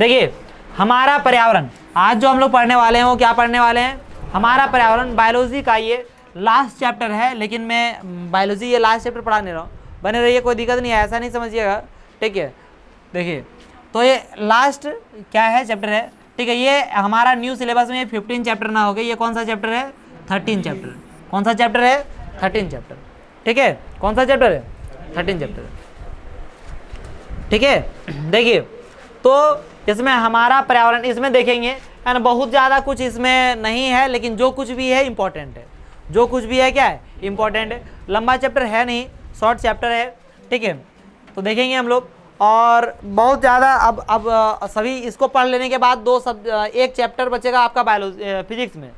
देखिए हमारा पर्यावरण, आज जो हम लोग पढ़ने वाले हैं वो क्या पढ़ने वाले हैं, हमारा पर्यावरण। बायोलॉजी का ये लास्ट चैप्टर है, लेकिन मैं बायोलॉजी ये लास्ट चैप्टर पढ़ा नहीं रहा हूँ, बने रहिए, कोई दिक्कत नहीं है, ऐसा नहीं समझिएगा, ठीक है। देखिए तो ये लास्ट क्या है चैप्टर है, ठीक है। ये हमारा न्यू सिलेबस में 15 चैप्टर ना हो गए, ये कौन सा चैप्टर है, 13 चैप्टर। कौन सा चैप्टर है, 13 चैप्टर, ठीक है। कौन सा चैप्टर है, 13 चैप्टर, ठीक है। देखिए तो इसमें हमारा पर्यावरण, इसमें देखेंगे है ना, बहुत ज़्यादा कुछ इसमें नहीं है, लेकिन जो कुछ भी है इम्पोर्टेंट है, जो कुछ भी है क्या है, इम्पोर्टेंट है। लंबा चैप्टर है नहीं, शॉर्ट चैप्टर है, ठीक है। तो देखेंगे हम लोग, और बहुत ज़्यादा अब सभी इसको पढ़ लेने के बाद एक चैप्टर बचेगा आपका बायोलॉजी फिजिक्स में,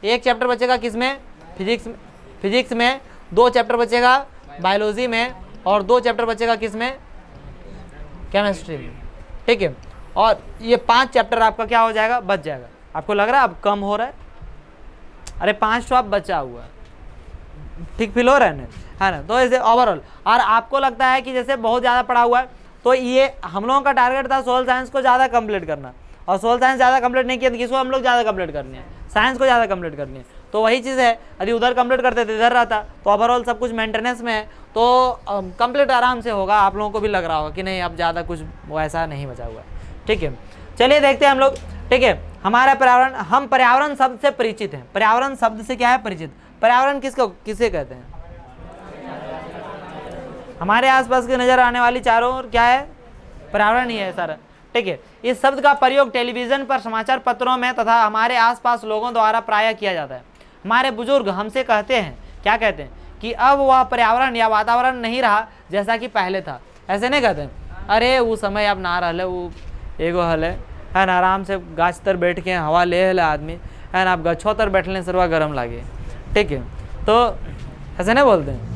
एक चैप्टर बचेगा किस में, फिजिक्स में 2 चैप्टर बचेगा बायोलॉजी में, और 2 चैप्टर बचेगा किस में, केमिस्ट्री में, ठीक है। और ये 5 चैप्टर आपका क्या हो जाएगा, बच जाएगा। आपको लग रहा है अब कम हो रहा है, अरे 5 तो आप बचा हुआ है, ठीक फील हो रहा है ना। तो ऐसे ओवरऑल, और आपको लगता है कि जैसे बहुत ज़्यादा पढ़ा हुआ है, तो ये हम लोगों का टारगेट था सोशल साइंस को ज़्यादा कंप्लीट करना, और सोशल साइंस ज़्यादा कंप्लीट नहीं किया तो किसको हम लोग ज़्यादा कंप्लीट करनी है, साइंस को ज़्यादा कंप्लीट करनी है। तो वही चीज़ है, यदि उधर कंप्लीट करते थे इधर रहता, तो ओवरऑल सब कुछ मेंटेनेंस में है, तो कंप्लीट आराम से होगा। आप लोगों को भी लग रहा होगा कि नहीं अब ज़्यादा कुछ वैसा नहीं बचा हुआ है, ठीक है। चलिए देखते हैं हम लोग, ठीक है। हमारा पर्यावरण, हम पर्यावरण शब्द से परिचित हैं। पर्यावरण शब्द से क्या है, परिचित। पर्यावरण किसे कहते हैं, हमारे आसपास की नजर आने वाली चारों ओर क्या है, पर्यावरण ही है सारा, ठीक है। इस शब्द का प्रयोग टेलीविजन पर, समाचार पत्रों में तथा हमारे आसपास लोगों द्वारा प्रायः किया जाता है। हमारे बुजुर्ग हमसे कहते हैं, क्या कहते हैं, कि अब वह पर्यावरण या वातावरण नहीं रहा जैसा कि पहले था। ऐसे नहीं कहते हैं, अरे वो समय अब ना रहा, वो एगो हल है ना, आराम से गाछ तर बैठ के हवा ले हल आदमी है ना, अब गच्छों तर बैठने सर्वा गर्म लागे, ठीक है। तो ऐसे नहीं बोलते हैं।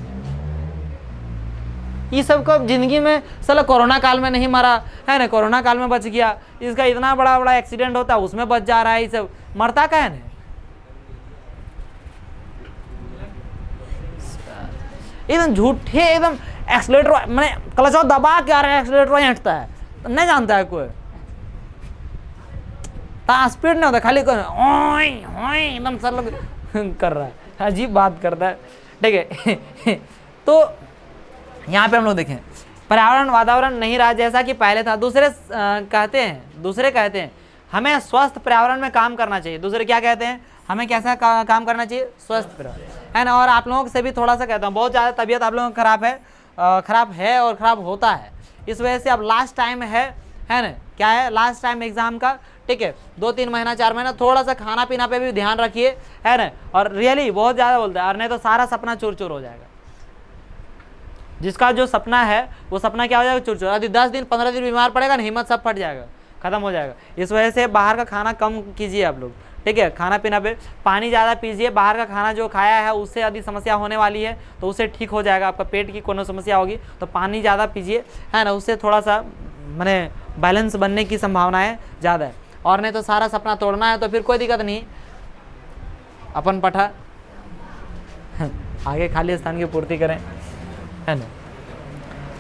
ये सब को जिंदगी में साला कोरोना काल में नहीं मरा है ना, कोरोना काल में बच गया, इसका इतना बड़ा बड़ा एक्सीडेंट होता है उसमें बच जा रहा है, ये सब मरता का है ना, एकदम झूठे, एकदम एक्सीलेटर मैंने क्लच दबा के आ रहा है, एक्सीलेटर हटता है, तो नहीं जानता है कोई, स्पीड नहीं होता, खाली एकदम सर लोग कर रहा है, अजीब बात करता है, ठीक है। तो यहाँ पे हम लोग देखें, पर्यावरण वातावरण नहीं रहा जैसा कि पहले था। दूसरे कहते हैं हमें स्वस्थ पर्यावरण में काम करना चाहिए। दूसरे क्या कहते हैं, हमें कैसा काम करना चाहिए, स्वस्थ पर्यावरण है ना। और आप लोगों से भी थोड़ा सा कहता हूँ, बहुत ज़्यादा तबीयत आप लोगों की खराब है और ख़राब होता है, इस वजह से अब लास्ट टाइम है ना, क्या है, लास्ट टाइम एग्जाम का, ठीक है। 2-3 महीना 4 महीना थोड़ा सा खाना पीना पे भी ध्यान रखिए, है ना। और रियली बहुत ज़्यादा बोलता है, और नहीं तो सारा सपना चूर चूर हो जाएगा। जिसका जो सपना है वो सपना क्या हो जाएगा, चूर चूर। यदि 10 दिन 15 दिन बीमार पड़ेगा ना, हिम्मत सब फट जाएगा, खत्म हो जाएगा। इस वजह से बाहर का खाना कम कीजिए आप लोग, ठीक है। खाना पीना पे पानी ज़्यादा पीजिए, बाहर का खाना जो खाया है उससे यदि समस्या होने वाली है तो उससे ठीक हो जाएगा। आपका पेट की कोनो समस्या होगी तो पानी ज़्यादा पीजिए, है ना, उससे थोड़ा सा मैंने बैलेंस बनने की संभावनाएँ ज़्यादा है। और नहीं तो सारा सपना तोड़ना है तो फिर कोई दिक्कत नहीं, अपन पठा आगे खाली स्थान की पूर्ति करें, है ना।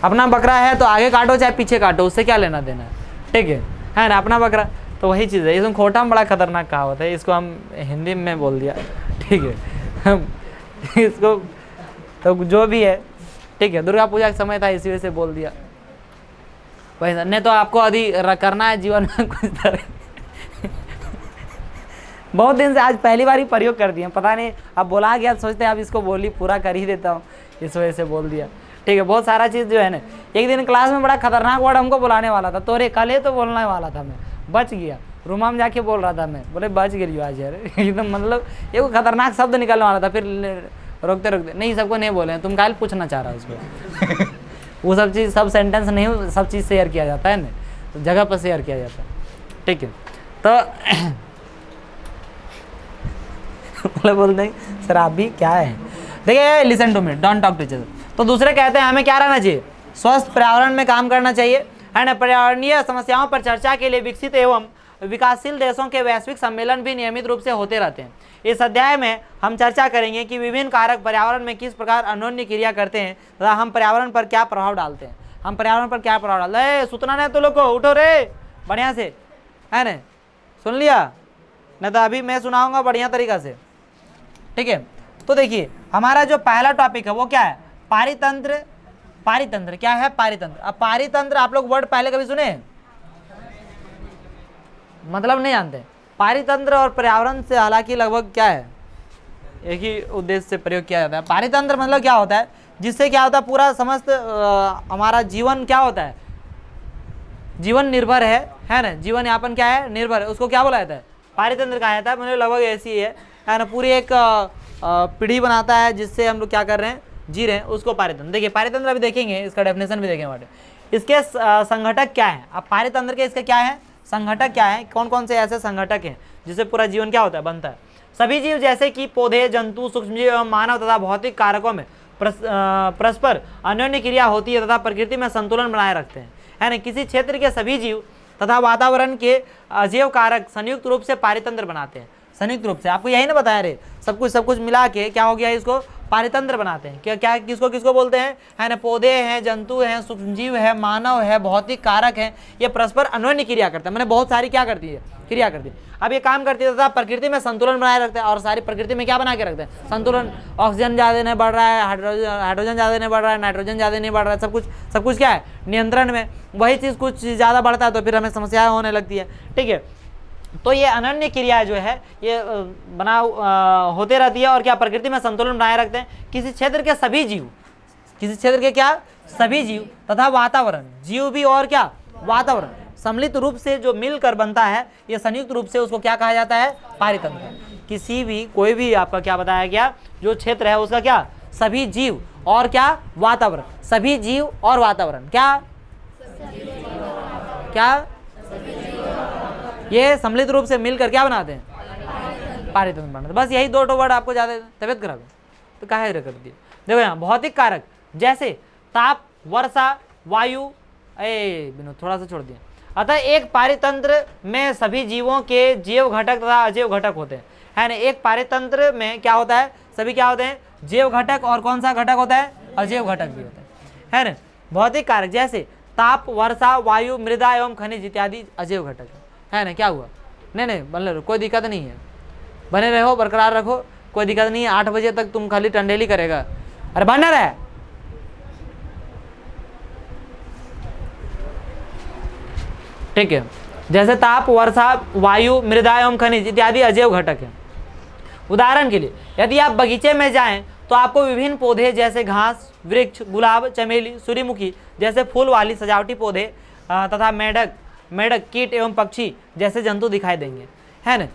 अपना बकरा है तो आगे काटो चाहे पीछे काटो, उससे क्या लेना देना है, ठीक है ना। अपना बकरा तो वही चीज़ है। इसमें खोटा में बड़ा खतरनाक कहावत है, इसको हम हिंदी में बोल दिया, ठीक है। इसको तो जो भी है, ठीक है, दुर्गा पूजा का समय था इसी वजह से बोल दिया, वही नहीं तो आपको अभी करना है जीवन में कुछ तरह। बहुत दिन से आज पहली बार ही प्रयोग कर दिया, पता नहीं अब बोला गया, सोचते हैं अब इसको बोली पूरा कर ही देता हूँ, इस वजह से बोल दिया, ठीक है। बहुत सारा चीज़ जो है ना, एक दिन क्लास में बड़ा खतरनाक वर्ड हमको बुलाने वाला था, तोरे कल ही तो बोलने वाला था, मैं बच गया, रूमा में जाके बोल रहा था मैं, बोले बच गई आज यार। एकदम मतलब एक खतरनाक शब्द निकलने वाला था, फिर रोकते नहीं, सबको नहीं बोले, तुम काल पूछना चाह रहा उसको। वो सब चीज़, सब सेंटेंस नहीं, सब चीज़ शेयर किया जाता है ना, तो जगह पर शेयर किया जाता है, ठीक है। तो बोलते हैं सर आप भी क्या है, देखिए listen to me, don't talk to each other. तो दूसरे कहते हैं हमें क्या रहना चाहिए, स्वस्थ पर्यावरण में काम करना चाहिए, है ना। पर्यावरणीय समस्याओं पर चर्चा के लिए विकसित एवं विकासशील देशों के वैश्विक सम्मेलन भी नियमित रूप से होते रहते हैं। इस अध्याय में हम चर्चा करेंगे कि विभिन्न कारक पर्यावरण में किस प्रकार अन्योन्य क्रिया करते हैं तथा हम पर्यावरण पर क्या प्रभाव डालते हैं। हम पर्यावरण पर क्या प्रभाव डालते हैं। सुतना नहीं तो लोग को, उठो रे बढ़िया से, है ना, सुन लिया, नहीं तो अभी मैं सुनाऊंगा बढ़िया तरीका से, ठीक है। तो देखिए हमारा जो पहला टॉपिक है वो क्या है, पारितंत्र। पारितंत्र क्या है, पारितंत्र। अब पारितंत्र आप लोग वर्ड पहले कभी सुने, मतलब नहीं जानते। पारितंत्र और पर्यावरण से हालांकि लगभग क्या है, एक ही उद्देश्य से प्रयोग किया जाता है। पारितंत्र मतलब क्या होता है, जिससे क्या होता है पूरा समस्त हमारा जीवन क्या होता है, जीवन निर्भर है ना, जीवन यापन क्या है, निर्भर है, उसको क्या बोला जाता है, पारितंत्र कहा जाता है। मतलब लगभग ऐसी ही है ना, पूरी एक पीढ़ी बनाता है जिससे हम लोग क्या कर रहे हैं, जी रहे हैं, उसको पारितंत्र। देखिए पारितंत्र अभी देखेंगे, इसका डेफिनेशन भी देखेंगे वाटे, इसके संघटक क्या है। अब पारितंत्र के इसके क्या है, संघटक क्या है, कौन कौन से ऐसे संघटक हैं जिससे पूरा जीवन क्या होता है, बनता है। सभी जीव जैसे कि पौधे, जंतु, सूक्ष्मजीव एवं मानव तथा भौतिक कारकों में परस्पर अन्योन्य क्रिया होती है तथा प्रकृति में संतुलन बनाए रखते हैं, है ना। किसी क्षेत्र के सभी जीव तथा वातावरण के अजैव कारक संयुक्त रूप से पारितंत्र बनाते हैं। संयुक्त रूप से आपको यही ना बताया रे, सब कुछ मिला के क्या हो गया, इसको पारितंत्र बनाते हैं। क्या क्या किसको किसको बोलते हैं, है ना, पौधे हैं, जंतु हैं, सूक्ष्मजीव है, मानव है, भौतिक कारक हैं, ये परस्पर अन्योन्य क्रिया करते हैं, मैंने बहुत सारी क्या करती है, क्रिया करती है। अब ये काम करती है तथा प्रकृति में संतुलन बनाए रखते हैं। और सारी प्रकृति में क्या बना के रखते हैं, संतुलन। ऑक्सीजन ज़्यादा नहीं बढ़ रहा है, हाइड्रोजन ज़्यादा नहीं बढ़ रहा है, नाइट्रोजन ज़्यादा नहीं बढ़ रहा है, सब कुछ क्या है, नियंत्रण में। वही चीज़ कुछ ज़्यादा बढ़ता है तो फिर हमें समस्याएं होने लगती है, ठीक है। तो ये अनन्य क्रिया जो है ये होते रहती है और क्या प्रकृति में संतुलन बनाए रखते हैं। किसी क्षेत्र के सभी जीव, किसी क्षेत्र के क्या, सभी जीव तथा वातावरण, जीव भी और क्या, वातावरण सम्मिलित रूप से जो मिलकर बनता है, ये संयुक्त रूप से उसको क्या कहा जाता है, पारितंत्र। किसी भी कोई भी आपका क्या बताया गया जो क्षेत्र है उसका क्या, सभी जीव और क्या, वातावरण, सभी जीव और वातावरण क्या, क्या, ये सम्मिलित रूप से मिलकर क्या बनाते हैं, पारितंत्र बनाते हैं। बस यही दो वर्ड आपको ज़्यादा तबियत खराब है तो काहे कर दिए। देखो यहाँ भौतिक कारक जैसे ताप, वर्षा, वायु, बिनो थोड़ा सा छोड़ दिया। अतः एक पारितंत्र में सभी जीवों के जैव घटक तथा अजैव घटक होते हैं, है ना। एक पारितंत्र में क्या होता है, सभी क्या होते हैं, जैव घटक, और कौन सा घटक होता है, अजैव घटक भी होता है ना। भौतिक कारक जैसे ताप, वर्षा, वायु, मृदा एवं खनिज इत्यादि अजैव घटक है ना। क्या हुआ, नहीं बन रहे, कोई दिक्कत नहीं है, बने रहो, बरकरार रखो, कोई दिक्कत नहीं है। 8 बजे तक तुम खाली टंडेली करेगा, अरे बना रहे, ठीक है। जैसे ताप, वर्षा, वायु, मृदा एवं खनिज इत्यादि अजैव घटक है। उदाहरण के लिए यदि आप बगीचे में जाएं तो आपको विभिन्न पौधे जैसे घास, वृक्ष, गुलाब, चमेली, सूर्यमुखी जैसे फूल वाली सजावटी पौधे तथा मेढक, कीट एवं पक्षी जैसे जंतु दिखाई देंगे, है ना,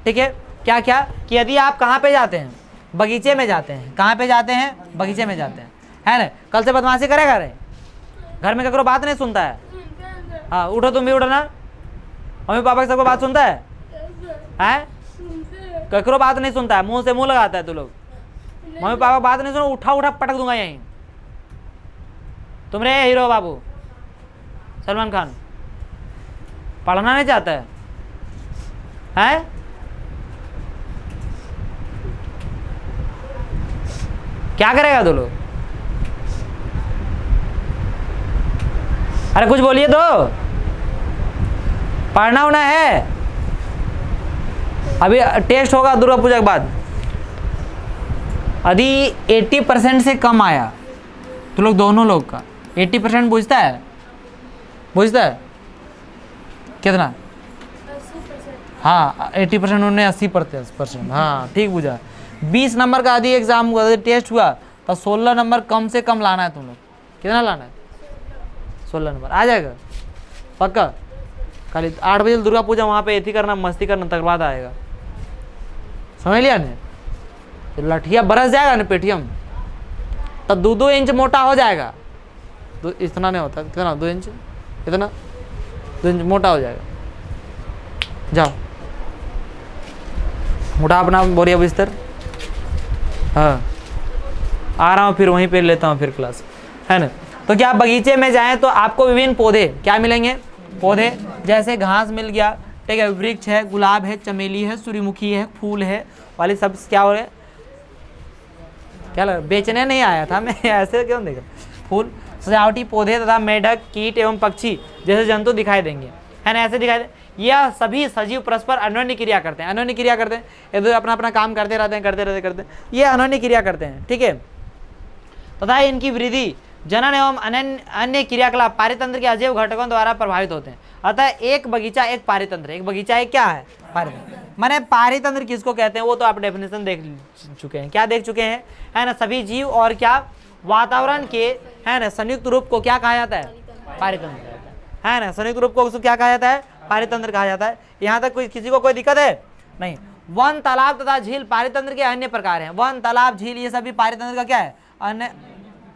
ठीक है। क्या क्या कि यदि आप कहाँ पे जाते हैं, बगीचे में जाते हैं, कहाँ पे जाते हैं, बगीचे में जाते हैं, है ना। कल से बदमाशी करेगा रे, घर में ककरो बात नहीं सुनता है, हाँ उठो, तुम भी उठो ना, मम्मी पापा की सबको बात सुनता है, हैं, ककरो बात नहीं सुनता है, मुंह से मुंह लगाता है तू लोग, मम्मी पापा बात नहीं सुनो, उठा पटक दूंगा यहीं। तुम रे हीरो बाबू सलमान खान, पढ़ना नहीं चाहता है, हैं? क्या करेगा तू लोग, अरे कुछ बोलिए तो, पढ़ना होना है। अभी टेस्ट होगा दुर्गा पूजा के बाद, यदि 80% से कम आया तो लोग दोनों लोग का 80% बुझता है, बुझता है कितना, हाँ 80% उन्होंने 80%, हाँ ठीक बुझा। 20 नंबर का यदि एग्जाम टेस्ट हुआ तो 16 नंबर कम से कम लाना है तुम लोग। कितना लाना है, 16 नंबर आ जाएगा पक्का। खाली 8 बजे दुर्गा पूजा वहाँ पे एथी करना, मस्ती करना, तक बाद आएगा, समझ लिया ने। तो लठिया बरस जाएगा ना पेटीएम, तो 2-2 इंच मोटा हो जाएगा, इतना नहीं होता, कितना 2 इंच, इतना 2 इंच मोटा हो जाएगा। जाओ उठा अपना बोरिया बिस्तर, हाँ आ रहा हूँ, फिर वहीं पे लेता हूँ फिर क्लास, है ना। तो क्या बगीचे में जाएं तो आपको विभिन्न पौधे क्या मिलेंगे, पौधे जैसे घास मिल गया, ठीक है, वृक्ष है, गुलाब है, चमेली है, सूर्यमुखी है, फूल है वाली सब क्या हो रहे, क्या लग, बेचने नहीं आया था मैं ऐसे क्यों देखा, फूल, सजावटी पौधे तथा मेढक, कीट एवं पक्षी जैसे जंतु दिखाई देंगे, है ना, ऐसे दिखाई दे। यह सभी सजीव परस्पर अन्योन्य क्रिया करते हैं। अन्योन्य क्रिया करते हैं, एक दूसरे अपना अपना काम करते रहते हैं, करते हैं, ये अन्योन्य क्रिया करते हैं। ठीक है, तथा इनकी वृद्धि जनन एवं अन्य क्रियाकलाप पारितंत्र के अजैव घटकों द्वारा प्रभावित होते हैं। अतः एक बगीचा एक पारितंत्र, एक बगीचा एक क्या है, पारितंत्र। माने पारितंत्र किसको कहते हैं वो तो आप डेफिनेशन देख चुके हैं, क्या देख चुके हैं, है ना। सभी जीव और क्या वातावरण के, है ना, संयुक्त रूप को क्या कहा जाता है, पारितंत्र, है ना। संयुक्त रूप को क्या कहा जाता है, पारितंत्र कहा जाता है। यहाँ तक कोई किसी को कोई दिक्कत है नहीं। वन, तालाब तथा झील पारितंत्र के अन्य प्रकार हैं। वन, तालाब, झील ये सभी पारितंत्र का क्या है,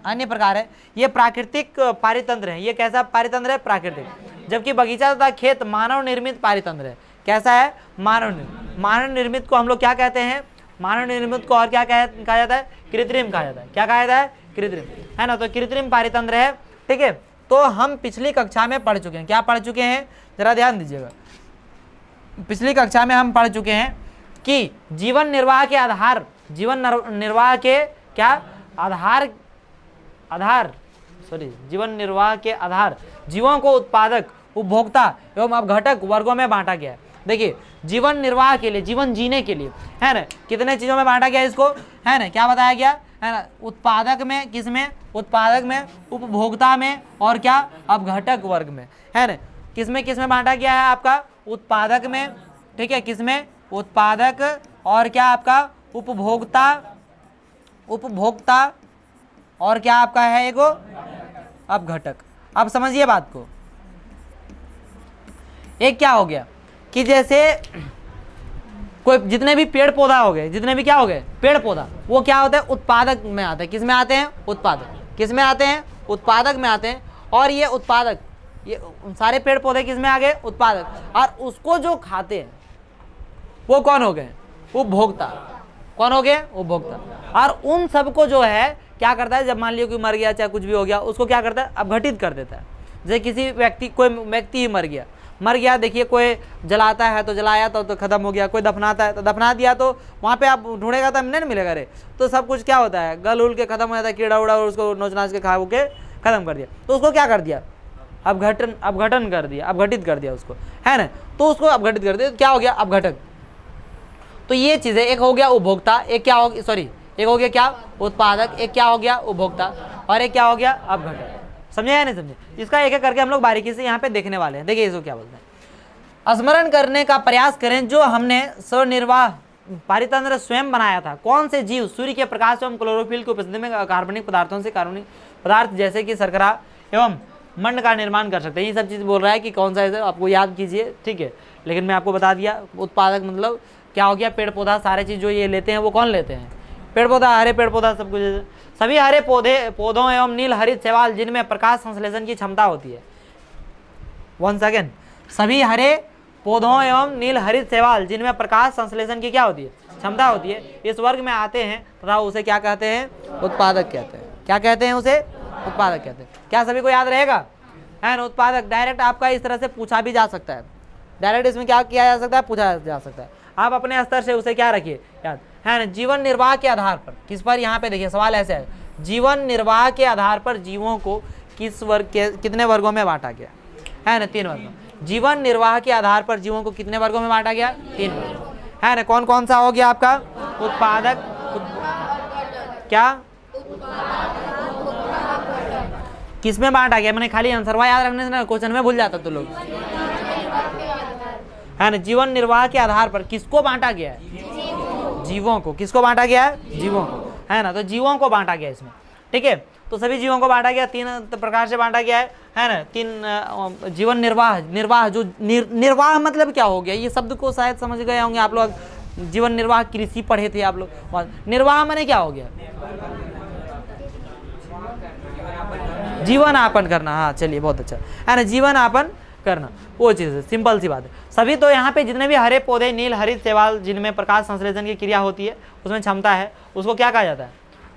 अन्य प्रकार है। ये प्राकृतिक पारितंत्र है। ये कैसा पारितंत्र है, प्राकृतिक। जबकि बगीचा तथा खेत मानव निर्मित पारितंत्र है। कैसा है, मानव निर्मित को हम लोग क्या कहते हैं, मानव निर्मित को और क्या कहा जाता है, कृत्रिम कहा जाता है। क्या कहा जाता है, कृत्रिम, है ना। तो कृत्रिम पारितंत्र है। ठीक है, तो हम पिछली कक्षा में पढ़ चुके हैं, क्या पढ़ चुके हैं, जरा ध्यान दीजिएगा। पिछली कक्षा में हम पढ़ चुके हैं कि जीवन निर्वाह के आधार, जीवन निर्वाह के क्या जीवन निर्वाह के आधार जीवों को उत्पादक, उपभोक्ता एवं अपघटक वर्गों में बांटा गया है। देखिए, जीवन निर्वाह के लिए, जीवन जीने के लिए, है ना, कितने चीजों में बांटा गया इसको, है ना, क्या बताया गया, है ना। उत्पादक में, किसमें, उत्पादक में, उपभोक्ता में और क्या, अपघटक वर्ग में, है ना। किसमें बांटा गया है आपका, उत्पादक में, ठीक है, किसमें, उत्पादक और क्या आपका उपभोक्ता और क्या आपका है एगो अपघटक। अब समझिए बात को। एक क्या हो गया कि जैसे कोई जितने भी पेड़ पौधा हो गए, जितने भी क्या हो गए पेड़ पौधा, वो क्या होता है, उत्पादक में आते हैं। किसमें आते हैं, उत्पादक। किसमें आते हैं, उत्पादक में आते हैं। और ये उत्पादक, ये सारे पेड़ पौधे किसमें आ गए, उत्पादक। और उसको जो खाते हैं वो कौन हो गए, उपभोक्ता। कौन हो गए, उपभोक्ता। और उन सबको जो है क्या करता है, जब मान लियो कि मर गया चाहे कुछ भी हो गया, उसको क्या करता है, अपघटित कर देता है। जैसे किसी व्यक्ति, कोई व्यक्ति ही मर गया, देखिए कोई जलाता है तो जलाया तो खत्म हो गया, कोई दफनाता है तो दफना दिया, तो वहाँ पे आप ढूंढेगा तो नहीं मिलेगा रे, तो सब कुछ क्या होता है, गल उल के खत्म हो जाता है, कीड़ा उड़ा उसको नोच नाच के खा के खत्म कर दिया। तो उसको क्या कर दिया, अपघटन कर दिया, अपघटित कर दिया उसको, है ना। तो उसको अपघटित कर दिया, क्या हो गया, अपघटक। तो ये चीज़ें, एक हो गया उपभोक्ता, एक क्या हो, सॉरी, एक हो गया क्या, उत्पादक, एक क्या हो गया, उपभोक्ता, और एक क्या हो गया, अपघटक। समझे या नहीं समझे? इसका एक एक करके हम लोग बारीकी से यहाँ पे देखने वाले हैं। देखिए इसको क्या बोलते हैं, स्मरण करने का प्रयास करें जो हमने स्वनिर्वाह पारितंत्र स्वयं बनाया था। कौन से जीव सूर्य के प्रकाश एवं क्लोरोफिल की उपस्थिति में कार्बनिक पदार्थों से कार्बनिक पदार्थ जैसे कि शर्करा एवं मंड का निर्माण कर सकते हैं। ये सब चीज़ बोल रहा है कि कौन सा है, आपको याद कीजिए, ठीक है। लेकिन मैं आपको बता दिया, उत्पादक मतलब क्या हो गया, पेड़ पौधा, सारे चीज़ जो ये लेते हैं वो कौन लेते हैं, पेड़ पौधा, हरे पेड़ पौधा, सब कुछ। सभी हरे पौधों एवं नील हरित शैवाल जिनमें प्रकाश संश्लेषण की क्षमता होती है। वन सेकेंड, सभी हरे पौधों एवं नील हरित शैवाल जिनमें प्रकाश संश्लेषण की क्या होती है, क्षमता होती है, इस वर्ग में आते हैं तथा उसे क्या कहते हैं, उत्पादक कहते हैं। क्या कहते हैं उसे, उत्पादक कहते हैं। क्या सभी को याद रहेगा, है ना। उत्पादक डायरेक्ट आपका इस तरह से पूछा भी जा सकता है, डायरेक्ट इसमें क्या किया जा सकता है, पूछा जा सकता है। आप अपने स्तर से उसे क्या रखिए याद, है ना। जीवन निर्वाह के आधार पर, किस पर, यहाँ पे देखिए सवाल ऐसे है, जीवन निर्वाह के आधार पर जीवों को किस वर्ग के, कितने वर्गों में बांटा गया, है ना, 3 वर्गों। जीवन निर्वाह के आधार पर जीवों को कितने वर्गों में बांटा गया, 3 वर्गों, है ना। कौन कौन सा हो गया आपका, उत्पादक, क्या, किसमें बांटा गया, मैंने खाली आंसरवा याद रखने से ना क्वेश्चन में भूल जाता तो लोग, है ना। जीवन निर्वाह के आधार पर किसको बांटा गया है, जीवों को। किसको बांटा गया है, जीवों को, है ना। तो जीवों को बांटा गया इसमें, ठीक है। तो सभी जीवों को बांटा गया, 3 प्रकार से बांटा गया है ना। 3 जीवन निर्वाह जो निर्वाह मतलब क्या हो गया, ये शब्द को शायद समझ गए होंगे आप लोग। जीवन निर्वाह कृषि पढ़े थे आप लोग। निर्वाह माने क्या हो गया, जीवन यापन करना। हाँ चलिए, बहुत अच्छा, है ना, जीवन यापन करना, वो चीज़ है, सिंपल सी बात है। सभी तो यहाँ पे जितने भी हरे पौधे, नील हरित शैवाल जिनमें प्रकाश संश्लेषण की क्रिया होती है, उसमें क्षमता है, उसको क्या कहा जाता है,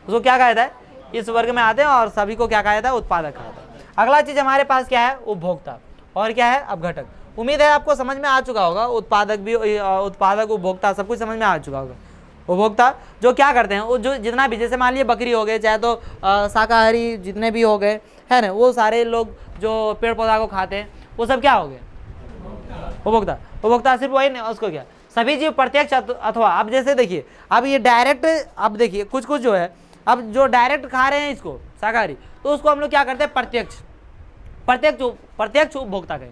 उसको क्या कहा जाता है, इस वर्ग में आते हैं। और सभी को क्या कहा जाता है, उत्पादक कहा जाता है। अगला चीज़ हमारे पास क्या है, उपभोक्ता, और क्या है, अपघटक। उम्मीद है आपको समझ में आ चुका होगा, उत्पादक भी, उत्पादक, उपभोक्ता, सब कुछ समझ में आ चुका होगा। उपभोक्ता जो क्या करते हैं, वो जो जितना भी, जैसे मान लीजिए बकरी हो गए, चाहे तो शाकाहारी जितने भी हो गए, है ना, वो सारे लोग जो पेड़ पौधा को खाते हैं, वो सब क्या हो गए, उपभोक्ता, उपभोक्ता सिर्फ वही नहीं, उसको क्या सभी जीव प्रत्यक्ष अथवा, अब जैसे देखिए अब ये डायरेक्ट, अब देखिए कुछ कुछ जो है, अब जो डायरेक्ट खा रहे हैं इसको शाकाहारी, तो उसको हम लोग क्या करते हैं प्रत्यक्ष, प्रत्यक्ष उपभोक्ता कहें।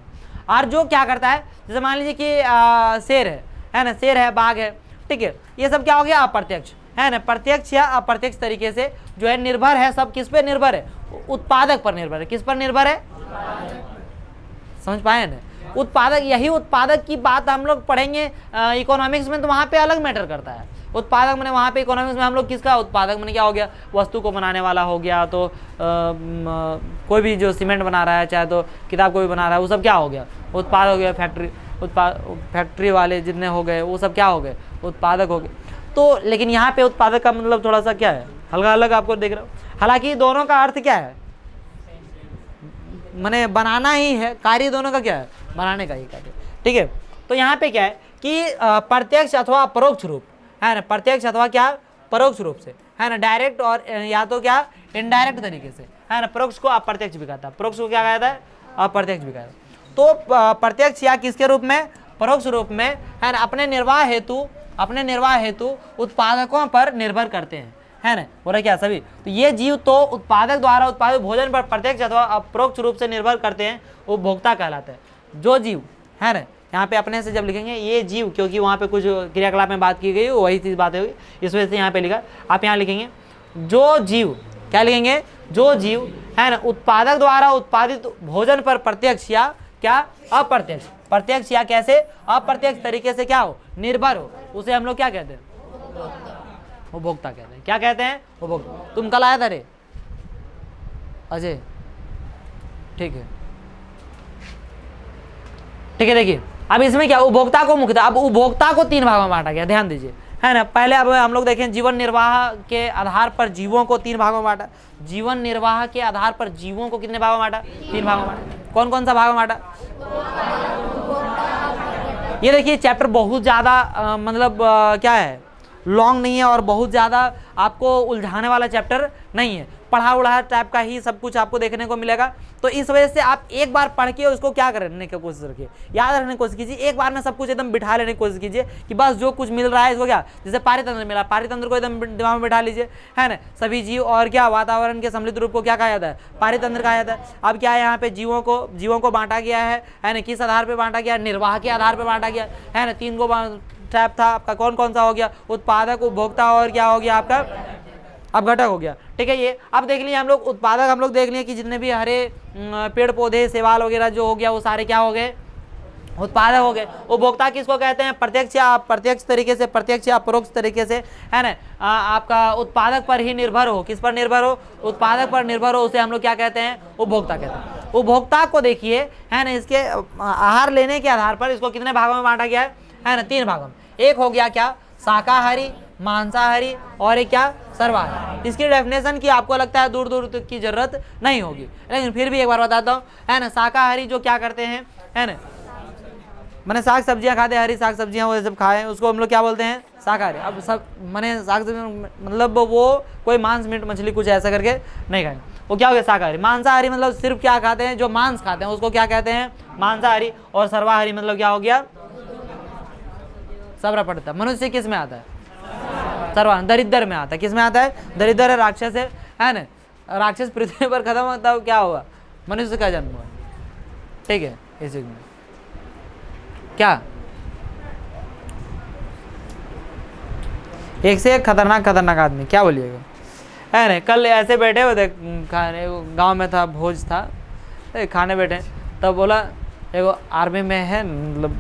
और जो क्या करता है, जैसे मान लीजिए कि शेर है ना, शेर है, बाघ है, ठीक है, ये सब क्या हो गया अप्रत्यक्ष, है ना, प्रत्यक्ष या अप्रत्यक्ष तरीके से जो है निर्भर है, सब किस पे निर्भर है, उत्पादक पर निर्भर है। किस पर निर्भर है, समझ पाए ना, उत्पादक। यही उत्पादक की बात हम लोग पढ़ेंगे इकोनॉमिक्स में, तो वहाँ पे अलग मैटर करता है। उत्पादक मैंने वहाँ पे इकोनॉमिक्स में हम लोग किसका उत्पादक मैंने क्या हो गया, वस्तु को बनाने वाला हो गया, तो कोई भी जो सीमेंट बना रहा है, चाहे तो किताब को भी बना रहा है, वो सब क्या हो गया, उत्पादक हो गया। फैक्ट्री वाले जितने हो गए वो सब क्या हो गए, उत्पादक हो गए। तो लेकिन यहाँ पे उत्पादक का मतलब थोड़ा सा क्या है, हल्का अलग आपको देख रहा हूँ। हालांकि दोनों का अर्थ क्या है, मैंने बनाना ही है, कार्य दोनों का क्या है, बनाने का ही कार्य, ठीक है। तो यहाँ पे क्या है कि प्रत्यक्ष अथवा परोक्ष रूप, है ना, प्रत्यक्ष अथवा क्या परोक्ष रूप से, है ना, डायरेक्ट और या तो क्या इनडायरेक्ट तरीके से, है ना। परोक्ष को अप्रत्यक्ष भी कहता है, परोक्ष को क्या कहता है, अप्रत्यक्ष भी कहता है। तो प्रत्यक्ष या किसके रूप में, परोक्ष रूप में, है ना, अपने निर्वाह हेतु उत्पादकों पर निर्भर करते हैं, है ना, हो रहा क्या सभी। तो ये जीव तो उत्पादक द्वारा उत्पादित भोजन पर प्रत्यक्ष अथवा अपरोक्ष रूप से निर्भर करते हैं, उपभोक्ता कहलाते हैं। जो जीव, है ना, यहाँ पे अपने से जब लिखेंगे ये जीव, क्योंकि वहाँ पे कुछ क्रियाकलाप में बात की गई वही चीज़ बातें हुई, इस वजह से यहाँ पे लिखा। आप यहाँ लिखेंगे जो जीव, क्या लिखेंगे, जो जीव, है ना, उत्पादक द्वारा उत्पादित भोजन पर प्रत्यक्ष या क्या अप्रत्यक्ष, प्रत्यक्ष या कैसे अप्रत्यक्ष तरीके से क्या हो, निर्भर हो, उसे हम लोग क्या कहते हैं, उपभोक्ता कहते हैं। क्या कहते हैं, उपभोक्ता। तुम कल आया था रे अजय, ठीक है, ठीक है। देखिए अब इसमें क्या, उपभोक्ता को मुख्यतः, अब उपभोक्ता को 3 भागों में बांटा गया, ध्यान दीजिए, है ना। पहले अब हम लोग देखें जीवन निर्वाह के आधार पर जीवों को 3 भागों में बांटा। जीवन निर्वाह के आधार पर जीवों को कितने भागों में बांटा, 3 भागों में बांटा। कौन कौन सा भाग में बांटा, ये देखिए चैप्टर बहुत ज़्यादा मतलब क्या है, लॉन्ग नहीं है और बहुत ज़्यादा आपको उलझाने वाला चैप्टर नहीं है, पढ़ा उढ़ा टाइप का ही सब कुछ आपको देखने को मिलेगा। तो इस वजह से आप एक बार पढ़ के उसको क्या करने की कोशिश रखिए, याद रखने की कोशिश कीजिए, एक बार में सब कुछ एकदम बिठा लेने की कोशिश कीजिए कि बस जो कुछ मिल रहा है इसको क्या, जैसे पारितंत्र मिला, पारितंत्र को एकदम दिमाग में बिठा लीजिए, है ना। सभी जीव और क्या वातावरण के सम्मिलित रूप को क्या कहा जाता है, पारितंत्र कहा जाता है। अब क्या है, यहाँ पे जीवों को बांटा गया है ना, किस आधार पर बांटा गया, निर्वाह के आधार पर बांटा गया, है ना। 3 को टाइप था आपका, कौन कौन सा हो गया, उत्पादक, उपभोक्ता और क्या हो गया आपका अपघटक हो गया, ठीक है। ये अब देख लिए हम लोग उत्पादक, हम लोग देख लिए कि जितने भी हरे पेड़ पौधे शैवाल वगैरह जो हो गया वो सारे क्या हो गए, उत्पादक हो गए। उपभोक्ता किसको कहते हैं, प्रत्यक्ष या अप्रत्यक्ष तरीके से, प्रत्यक्ष या परोक्ष तरीके से, है ना, आपका उत्पादक पर ही निर्भर हो, किस पर निर्भर हो, उत्पादक पर निर्भर हो, उसे हम लोग क्या कहते हैं, उपभोक्ता कहते हैं। उपभोक्ता को देखिए, है ना, इसके आहार लेने के आधार पर इसको कितने भागों में बांटा गया है ना, 3 भागों में। एक हो गया क्या, शाकाहारी, मांसाहारी और एक क्या, सर्वाहारी। इसकी डेफिनेशन की आपको लगता है दूर दूर तक की जरूरत नहीं होगी, लेकिन फिर भी एक बार बताता हूँ, है ना। शाकाहारी जो क्या करते हैं, है ना, मैंने साग सब्जियां खाते हैं, हरी साग सब्जियां वो सब खाए, उसको हम लोग क्या बोलते हैं, शाकाहारी। अब सब मैंने साग सब्जी मतलब वो कोई मांस मीट मछली कुछ ऐसा करके नहीं खाए, वो क्या हो गया शाकाहारी। मांसाहारी मतलब सिर्फ क्या खाते हैं, जो मांस खाते हैं उसको क्या कहते हैं, मांसाहारी। और सर्वाहारी मतलब क्या हो गया, सबरा पड़ता है। मनुष्य किस में आता है, सर्वान, दरिद्र में आता है। किस में आता है, दरिद्र है, राक्षस है ना। राक्षस पृथ्वी पर खत्म होता है, क्या हुआ, मनुष्य का जन्म हुआ, ठीक है। इस युग में क्या, एक से एक खतरनाक आदमी, क्या बोलिएगा, है ना। कल ऐसे बैठे हुए थे खाने, गांव में था, भोज था, खाने बैठे, तब बोला एगो आर्मी में है, मतलब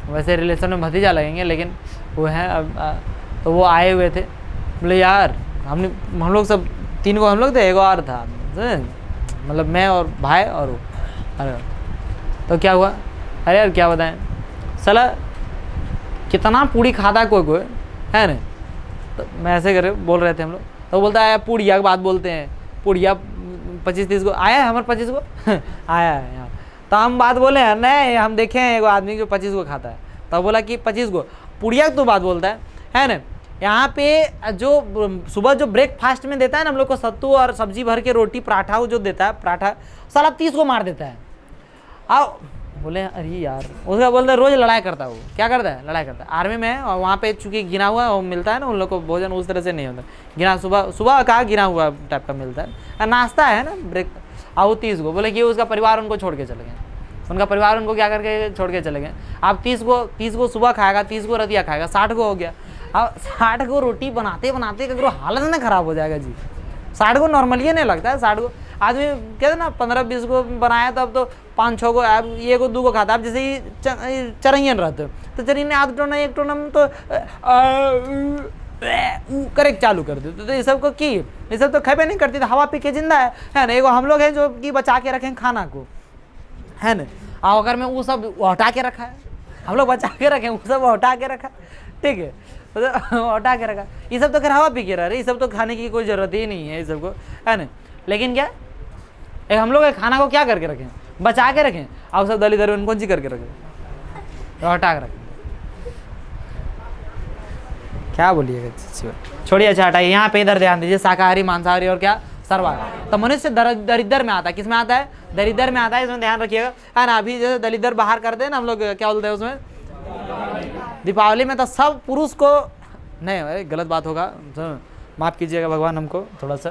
वैसे रिलेशन में भतीजा लगेंगे लेकिन वो है। अब तो वो आए हुए थे, बोले यार हम लोग सब 3 को हम लोग थे, एगो और था, मतलब मैं और भाई और वो। अरे तो क्या हुआ, अरे यार क्या बताएं, साला कितना पूड़ी खाता कोई है ना। तो मैं ऐसे करे बोल रहे थे हम लोग, तो बोलता है पूड़िया की बात बोलते हैं, पूड़िया 25-30 को आया है, हमारे 25 को आया है यहाँ। तो हम बात बोले हैं, नहीं हम देखे हैं एगो आदमी जो 25 को खाता है, तो बोला कि 25 को पुड़िया तो बात बोलता है ना। यहाँ पे जो सुबह जो ब्रेकफास्ट में देता है ना हम लोग को, सत्तू और सब्जी भर के रोटी पराठा, वो जो देता है पराठा, साला 30 को मार देता है। अब बोले अरे यार, उसका बोलते रोज लड़ाई करता है। वो क्या करता है? लड़ाई करता है। आर्मी में है और वहाँ पे चूंकि गिना हुआ वो मिलता है ना, उन लोग को भोजन उस तरह से नहीं होता, गिना सुबह सुबह का गिना हुआ टाइप का मिलता है, नाश्ता है ना, ब्रेक। आओ 30 को बोले कि उसका परिवार उनको छोड़ के चले गए, उनका परिवार उनको क्या करके छोड़ के चले गए। अब 30 को सुबह खाएगा, 30 को रतिया खाएगा, 60 को हो गया। अब 60 को रोटी बनाते बनाते अगर हालत ना खराब हो जाएगा जी। 60 को नॉर्मली नहीं लगता है, 60 को आदमी कहते ना 15-20 को बनाया तो अब तो 5-6 को, अब ये को 2 को खाता। अब जैसे ही चरैयन रहते तो चरैयन आध टोना 1 टोना में तो करेक्ट चालू कर देते। तो ये सब को की ये सब तो खेबे नहीं करती, तो हवा पी के जिंदा है ना। एगो हम लोग हैं जो कि बचा के रखें खाना को, है ना। और अगर मैं वो सब हटा के रखा है, हम लोग बचा के रखें, वो सब हटा के रखा, ठीक है, तो हटा के रखा। ये सब तो खैर हवा पी के रह रहे, ये सब तो खाने की कोई ज़रूरत ही नहीं है ये सबको, है ना। लेकिन क्या एक हम लोग खाना को क्या करके रखें? बचा के रखें। और सब दली दरवन कौन सी करके रखें? हटा के रखें। क्या बोलिएगा? छोड़िए, अच्छा हटाइए। यहाँ पे इधर ध्यान दीजिए, शाकाहारी, मांसाहारी और क्या सर्वाहारी। तो मनुष्य दरिद्र में आता है। किस में आता है? दरिद्र में आता है, इसमें ध्यान रखिएगा, है ना। अभी जैसे दलिद्र बाहर करते हैं ना हम लोग, क्या बोलते हैं उसमें, दीपावली में तो सब पुरुष को नहीं, गलत बात होगा, माफ़ कीजिएगा भगवान हमको थोड़ा सा,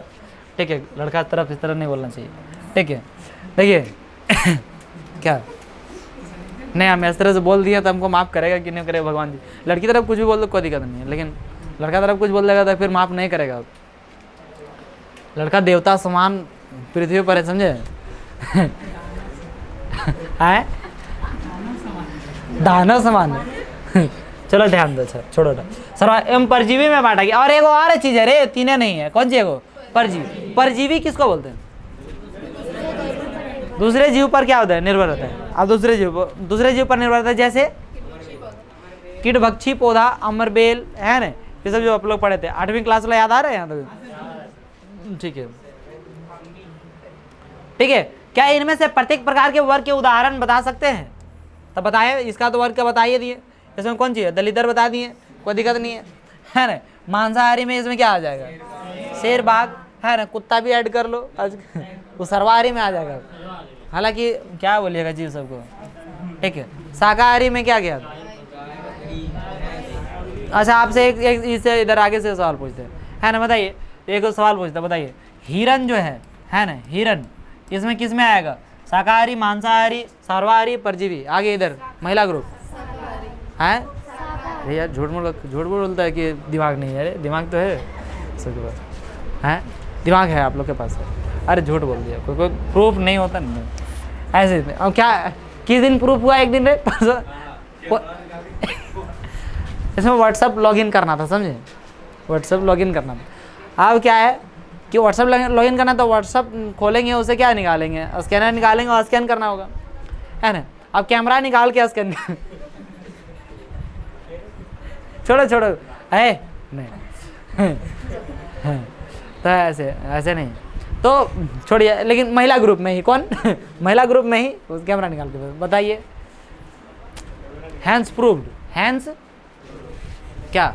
ठीक है। लड़का तरफ इस तरह नहीं बोलना चाहिए, ठीक है। देखिए क्या नहीं, हम इस तरह से बोल दिया तो हमको माफ़ करेगा कि नहीं करेगा भगवान जी। लड़की तरफ कुछ भी बोल दो कोई दिक्कत नहीं है, लेकिन लड़का तरफ कुछ बोल देगा तो फिर माफ़ नहीं करेगा। लड़का देवता समान पृथ्वी पर है, समझे? है दानव समान है। चलो ध्यान दो, छोड़ो ना। सर्वा एवं परजीवी में बांटा गया। और एक और चीज़ है रे, तीनों नहीं है, कौन सी है वो? परजीवी। परजीवी किसको बोलते हैं? दूसरे जीव पर क्या होता है? निर्भर होता है। अब दूसरे जीव पर निर्भर होता है, जैसे कीटभक्षी पौधा, अमरबेल, है ना, ये सब जो आप लोग पढ़े थे 8वीं क्लास में, याद आ रहे हैं यहाँ तक? ठीक है, ठीक है। क्या इनमें से प्रत्येक प्रकार के वर्ग के उदाहरण बता सकते हैं? तब बताए, इसका तो वर्ग का बताइए दिए। इसमें कौन सी है? दलितर बता दिए, कोई दिक्कत नहीं है ना। मांसाहारी में इसमें क्या आ जाएगा? शेर, बाघ, है ना, कुत्ता भी ऐड कर लो, वो सर्वाहारी में आ जाएगा। हालांकि क्या बोलिएगा जी सबको, ठीक है। शाकाहारी में क्या क्या? अच्छा, आपसे एक इससे इधर आगे से सवाल पूछते हैं, है ना, बताइए। एक सवाल पूछते, बताइए, हिरन जो है ना, हिरन इसमें किस में आएगा? शाकाहारी, मांसाहारी, सर्वाहारी, परजीवी। आगे इधर महिला ग्रुप है। अरे यार झूठ बोलता है कि दिमाग नहीं है। अरे दिमाग तो है सबके पास, है दिमाग है आप लोग के पास है। अरे झूठ बोल दिया, कोई प्रूफ नहीं होता नहीं ऐसे। अब क्या किस दिन प्रूफ हुआ? एक दिन रे इसमें व्हाट्सअप लॉगिन करना था, समझे? व्हाट्सअप लॉगिन करना था। अब क्या है कि व्हाट्सअप लॉगिन करना, तो व्हाट्सअप खोलेंगे, उसे क्या निकालेंगे? स्कैनर निकालेंगे और स्कैन करना होगा, है ना। अब कैमरा निकाल के स्कैन छोड़ो है नहीं तो ऐसे नहीं, तो छोड़िए। लेकिन महिला ग्रुप में ही कौन? महिला ग्रुप में ही उस कैमरा निकाल के बताइए। हैंस प्रूव्ड, हैंस क्या?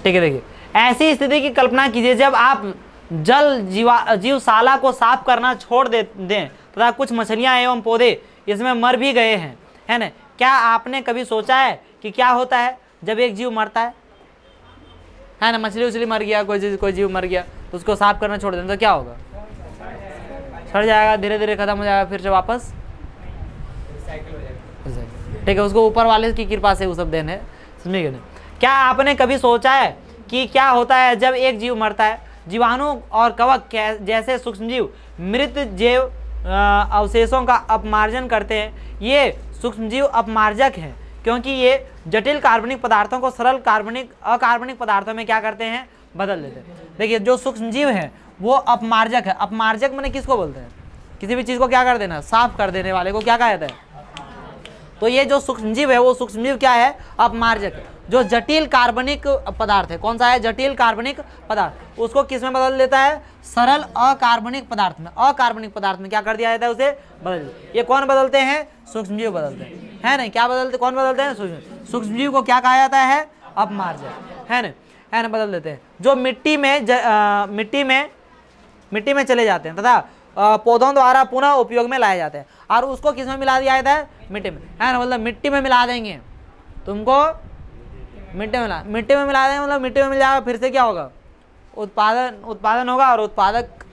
ठीक है, देखिए, ऐसी स्थिति की कल्पना कीजिए जब आप जल जीवशाला को साफ करना छोड़ दें तथा कुछ मछलियां एवं पौधे इसमें मर भी गए हैं, है ना। क्या आपने कभी सोचा है कि क्या होता है जब एक जीव मरता है ना? मछली उछली मर गया, कोई जीव मर गया, तो उसको साफ करना छोड़ दें तो क्या होगा? सड़ जाएगा, धीरे धीरे खत्म हो जाएगा, फिर से वापस, ठीक है। उसको ऊपर वाले की कृपा से वो सब देन है, समझिए ना। क्या आपने कभी सोचा है कि क्या होता है जब एक जीव मरता है? जीवाणु और कवक जैसे सूक्ष्मजीव मृत जैव अवशेषों का अपमार्जन करते हैं। ये सूक्ष्मजीव अपमार्जक हैं क्योंकि ये जटिल कार्बनिक पदार्थों को सरल अकार्बनिक पदार्थों में क्या करते हैं? बदल देते हैं। देखिए, जो सूक्ष्मजीव हैं वो अपमार्जक है। अपमार्जक माने किसको बोलते हैं? किसी भी चीज़ को क्या कर देना? साफ कर देने वाले को क्या कहा जाता है? तो ये जो सूक्ष्मजीव है वो सूक्ष्मजीव क्या है? अपमार्जक है। जो जटिल कार्बनिक पदार्थ है, कौन सा है? जटिल कार्बनिक पदार्थ, उसको किस में बदल देता है? सरल अकार्बनिक पदार्थ में। अकार्बनिक पदार्थ में क्या कर दिया जाता है? उसे बदल। ये कौन बदलते हैं? सूक्ष्मजीव बदलते हैं, है ना। क्या बदलते? कौन बदलते हैं? सूक्ष्मजीव को क्या कहा जाता है? अपमार्जक, है ना, बदल देते हैं। जो मिट्टी में चले जाते हैं तथा पौधों द्वारा पुनः उपयोग में लाए जाते हैं। और उसको किस में मिला दिया जाता है? मिट्टी में, है ना। मतलब मिट्टी में मिला देंगे तुमको, मिट्टी में मिला देंगे, मतलब मिट्टी में मिल जाएगा। फिर से क्या होगा? उत्पादन होगा और उत्पादक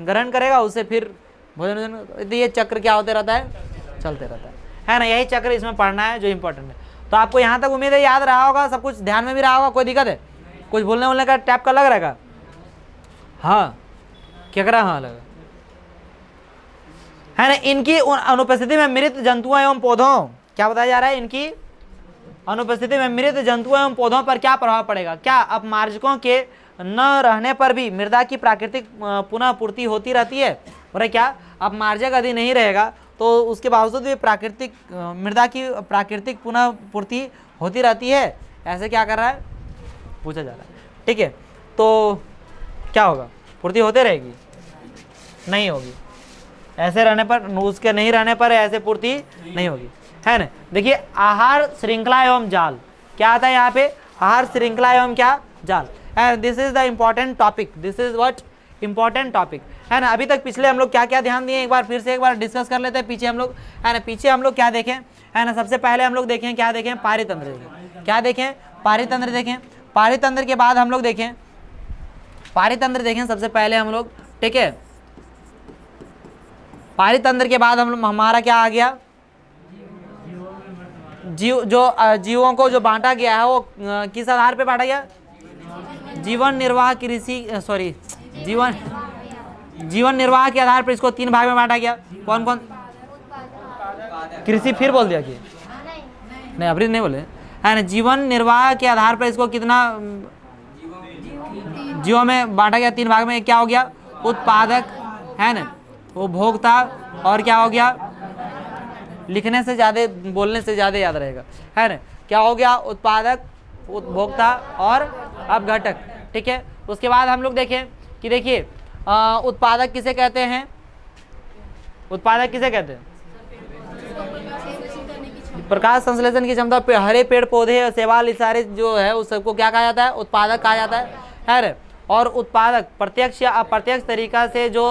ग्रहण करेगा, उससे फिर भोजन। ये चक्र क्या होते रहता है? चलते रहता है ना। यही चक्र इसमें पढ़ना है जो इंपॉर्टेंट है। तो आपको यहाँ तक उम्मीद है याद रहा होगा, सब कुछ ध्यान में भी रहा होगा। कोई दिक्कत है? कुछ बोलने का टैप का लग रहेगा? हाँ, क्या करा? हाँ लगा, है ना। इनकी अनुपस्थिति में मृत जंतुओं एवं पौधों, क्या बताया जा रहा है? इनकी अनुपस्थिति में मृत जंतुओं एवं पौधों पर क्या प्रभाव पड़ेगा? क्या अपमार्जकों के न रहने पर भी मृदा की प्राकृतिक पुनः पूर्ति होती रहती है? और क्या अपमार्जक यदि नहीं रहेगा तो उसके बावजूद भी प्राकृतिक मृदा की प्राकृतिक पुनः पूर्ति होती रहती है? ऐसे क्या कर रहा है? पूछा जा रहा है। ठीक है, तो क्या होगा? पूर्ति होते रहेगी? नहीं होगी। ऐसे रहने पर, उसके नहीं रहने पर ऐसे पूर्ति नहीं होगी, है ना। देखिए, आहार श्रृंखला एवं जाल क्या आता है यहाँ पे? आहार श्रृंखला एवं क्या? जाल। And this is the important topic, this is what important topic, है ना। अभी तक पिछले हम लोग क्या क्या ध्यान दिए, एक बार फिर से एक बार डिस्कस कर लेते हैं। पीछे हम लोग, है ना, पीछे हम लोग क्या देखें, है ना। सबसे पहले हम लोग देखें, क्या देखें? पारितंत्र देखें। क्या देखें? पारितंत्र देखें। पारितंत्र के बाद हम लोग देखें, पारितंत्र देखें सबसे पहले हम लोग, ठीक है। पारितंत्र के बाद हम लोग, हमारा क्या आ गया? जीव, जो जीवों को जो बांटा गया है वो किस आधार पे बांटा गया? जीवन निर्वाह कृषि, सॉरी, जीवन निर्वाह के आधार पर इसको 3 भाग में बांटा गया। कौन कौन? कृषि, फिर बोल दिया कि नहीं, अभी नहीं बोले, है ना। जीवन निर्वाह के आधार पर इसको कितना जीवों में बांटा गया? 3 भाग में। क्या हो गया? उत्पादक, है ना, उपभोक्ता, और क्या हो गया? लिखने से ज़्यादा, बोलने से ज़्यादा याद रहेगा, है ना। क्या हो गया? उत्पादक, उपभोक्ता और अपघटक, ठीक है। उसके बाद हम लोग देखें कि देखिए, उत्पादक किसे कहते हैं? उत्पादक किसे कहते हैं? प्रकाश संश्लेषण की क्षमता पे हरे पेड़ पौधे और शैवाल, इस सारे जो है उस सबको क्या कहा जाता है? उत्पादक कहा जाता है ना। और उत्पादक प्रत्यक्ष या अप्रत्यक्ष तरीका से जो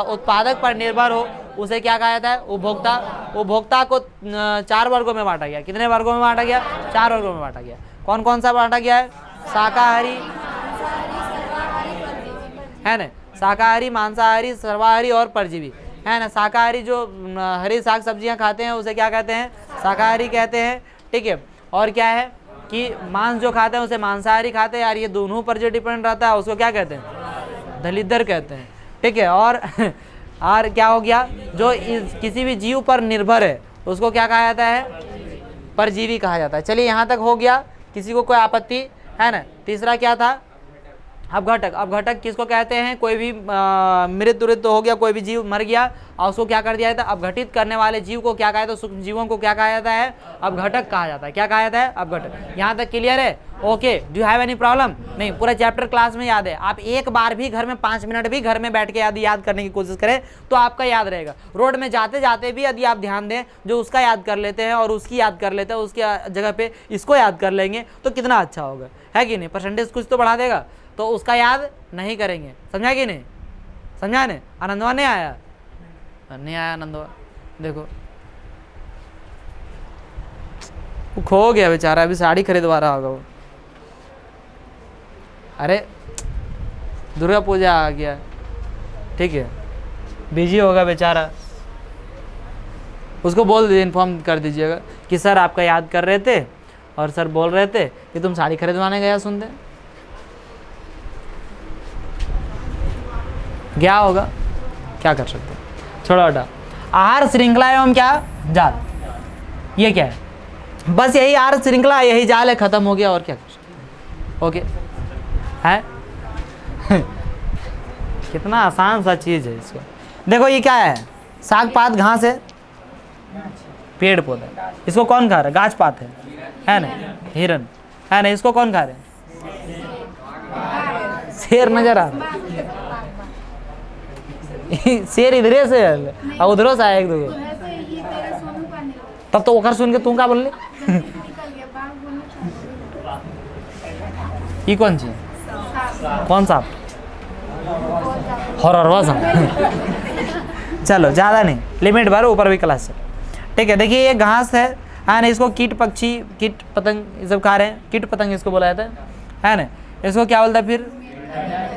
उत्पादक पर निर्भर हो उसे क्या कहा जाता है? उपभोक्ता। उपभोक्ता को 4 वर्गों में बांटा गया। कितने वर्गों में बांटा गया? 4 वर्गों में बांटा गया। कौन कौन सा बांटा गया है? शाकाहारी, है ना, शाकाहारी, मांसाहारी, सर्वाहारी और परजीवी, है ना। शाकाहारी जो हरी साग सब्जियां खाते हैं उसे क्या कहते हैं? शाकाहारी कहते हैं, ठीक है। और क्या है कि मांस जो खाते हैं उसे मांसाहारी खाते हैं। यार ये दोनों पर जो डिपेंड रहता है उसको क्या कहते हैं? दलिद्र कहते हैं, ठीक है। और क्या हो गया? जो किसी भी जीव पर निर्भर है उसको क्या कहा जाता है? परजीवी कहा जाता है। चलिए यहाँ तक हो गया, किसी को कोई आपत्ति है ना। तीसरा क्या था? अपघटक। अपघटक किसको कहते हैं? कोई भी मृत हो गया, कोई भी जीव मर गया और उसको क्या कर दिया जाता है? अपघटित करने वाले जीव को क्या कहा जाता है? सूक्ष्म जीवों को क्या कहा जाता है? अपघटक कहा जाता है। क्या कहा जाता है? अपघटक। यहाँ तक क्लियर है? Okay, do you have any problem? नहीं, पूरा चैप्टर क्लास में याद है। आप एक बार भी घर में 5 मिनट भी घर में बैठ के याद करने की कोशिश करें तो आपका याद रहेगा। रोड में जाते जाते भी यदि आप ध्यान दें, जो उसका याद कर लेते हैं और उसकी याद कर लेते हैं, उसकी जगह पे इसको याद कर लेंगे तो कितना अच्छा होगा, है कि नहीं। परसेंटेज कुछ तो बढ़ा देगा। तो उसका याद नहीं करेंगे, समझा कि नहीं? समझा नहीं? आनंदवा नहीं आया? नहीं आया आनंदवा, देखो वो खो गया बेचारा, अभी साड़ी खरीदवा रहा होगा वो। अरे दुर्गा पूजा आ गया, ठीक है, बिजी होगा बेचारा। उसको बोल दीजिए, इन्फॉर्म कर दीजिएगा कि सर आपका याद कर रहे थे और सर बोल रहे थे कि तुम साड़ी खरीदवाने गया, सुनते क्या होगा, क्या कर सकते हैं, छोड़ो हटा। आहार श्रृंखला एवं क्या? जाल। ये क्या है? बस यही आहार श्रृंखला, यही जाल है, खत्म हो गया। और क्या कर सकते हैं? ओके है कितना आसान सा चीज है इसको। देखो ये क्या है? साग पात घास है, पेड़ पौधा। इसको कौन खा रहा है? गाछ पात है ना, हिरन है ना। इसको कौन खा रहे हैं? शेर नजर आ रहा है शेर इधरे से और उधरों से आया एक दो। तब तो ओकर सुन के तू क्या बोल रही? ये कौन सी? कौन सा? हॉररवा सा चलो ज़्यादा नहीं, लिमिट भर, ऊपर भी क्लास चलो। ठीक है, देखिए ये घास है ना, इसको कीट पक्षी, कीट पतंग ये सब खा रहे हैं, कीट पतंग इसको बोला जाता है ना। इसको क्या बोलता है फिर,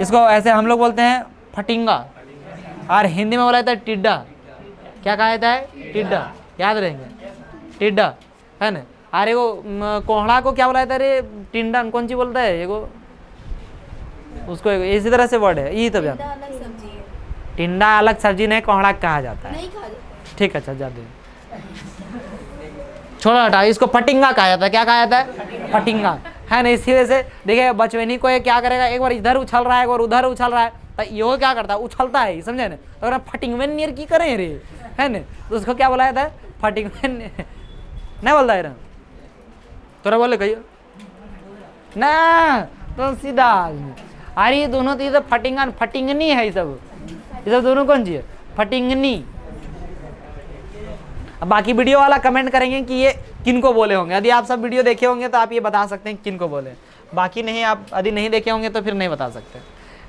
इसको ऐसे हम लोग बोलते हैं फटिंगा, और हिंदी में बोला जाता है टिड्डा। क्या कहा जाता है, टिड्डा, याद रहेंगे, टिड्डा है ना। अरे वो कोहड़ा को क्या बोला जाता है, अरे टिंडन कौन सी बोलता है ये को, उसको इसी तरह से वर्ड है, यही तो जान, टिंडा अलग सब्जी नहीं, कोहड़ा कहा जाता है। ठीक है, अच्छा जा दे, छोड़ो हटा, इसको फटिंगा कहा जाता है। क्या कहा जाता है, फटिंगा है ना। इसी वजह से देखिए बचवेनी को ये क्या करेगा, एक बार इधर उछल रहा है, एक बार उधर उछल रहा है, तो ये क्या करता है, उछलता है, समझे ना। तो अगर फटिंगवेन नियर की करें रे, है ना, तो उसको क्या बोला जाता है, फटिंगवेन नहीं बोलता है ना, तोरा बोले कहियो ना, तो सीधा अरे ये दोनों तो फटिंगन फटिंगनी है, ये सब दोनों कौन सी है, फटिंगनी। अब बाकी वीडियो वाला कमेंट करेंगे कि ये किनको बोले होंगे। यदि आप सब वीडियो देखे होंगे तो आप ये बता सकते हैं किनको बोले, बाकी नहीं, आप यदि नहीं देखे होंगे तो फिर नहीं बता सकते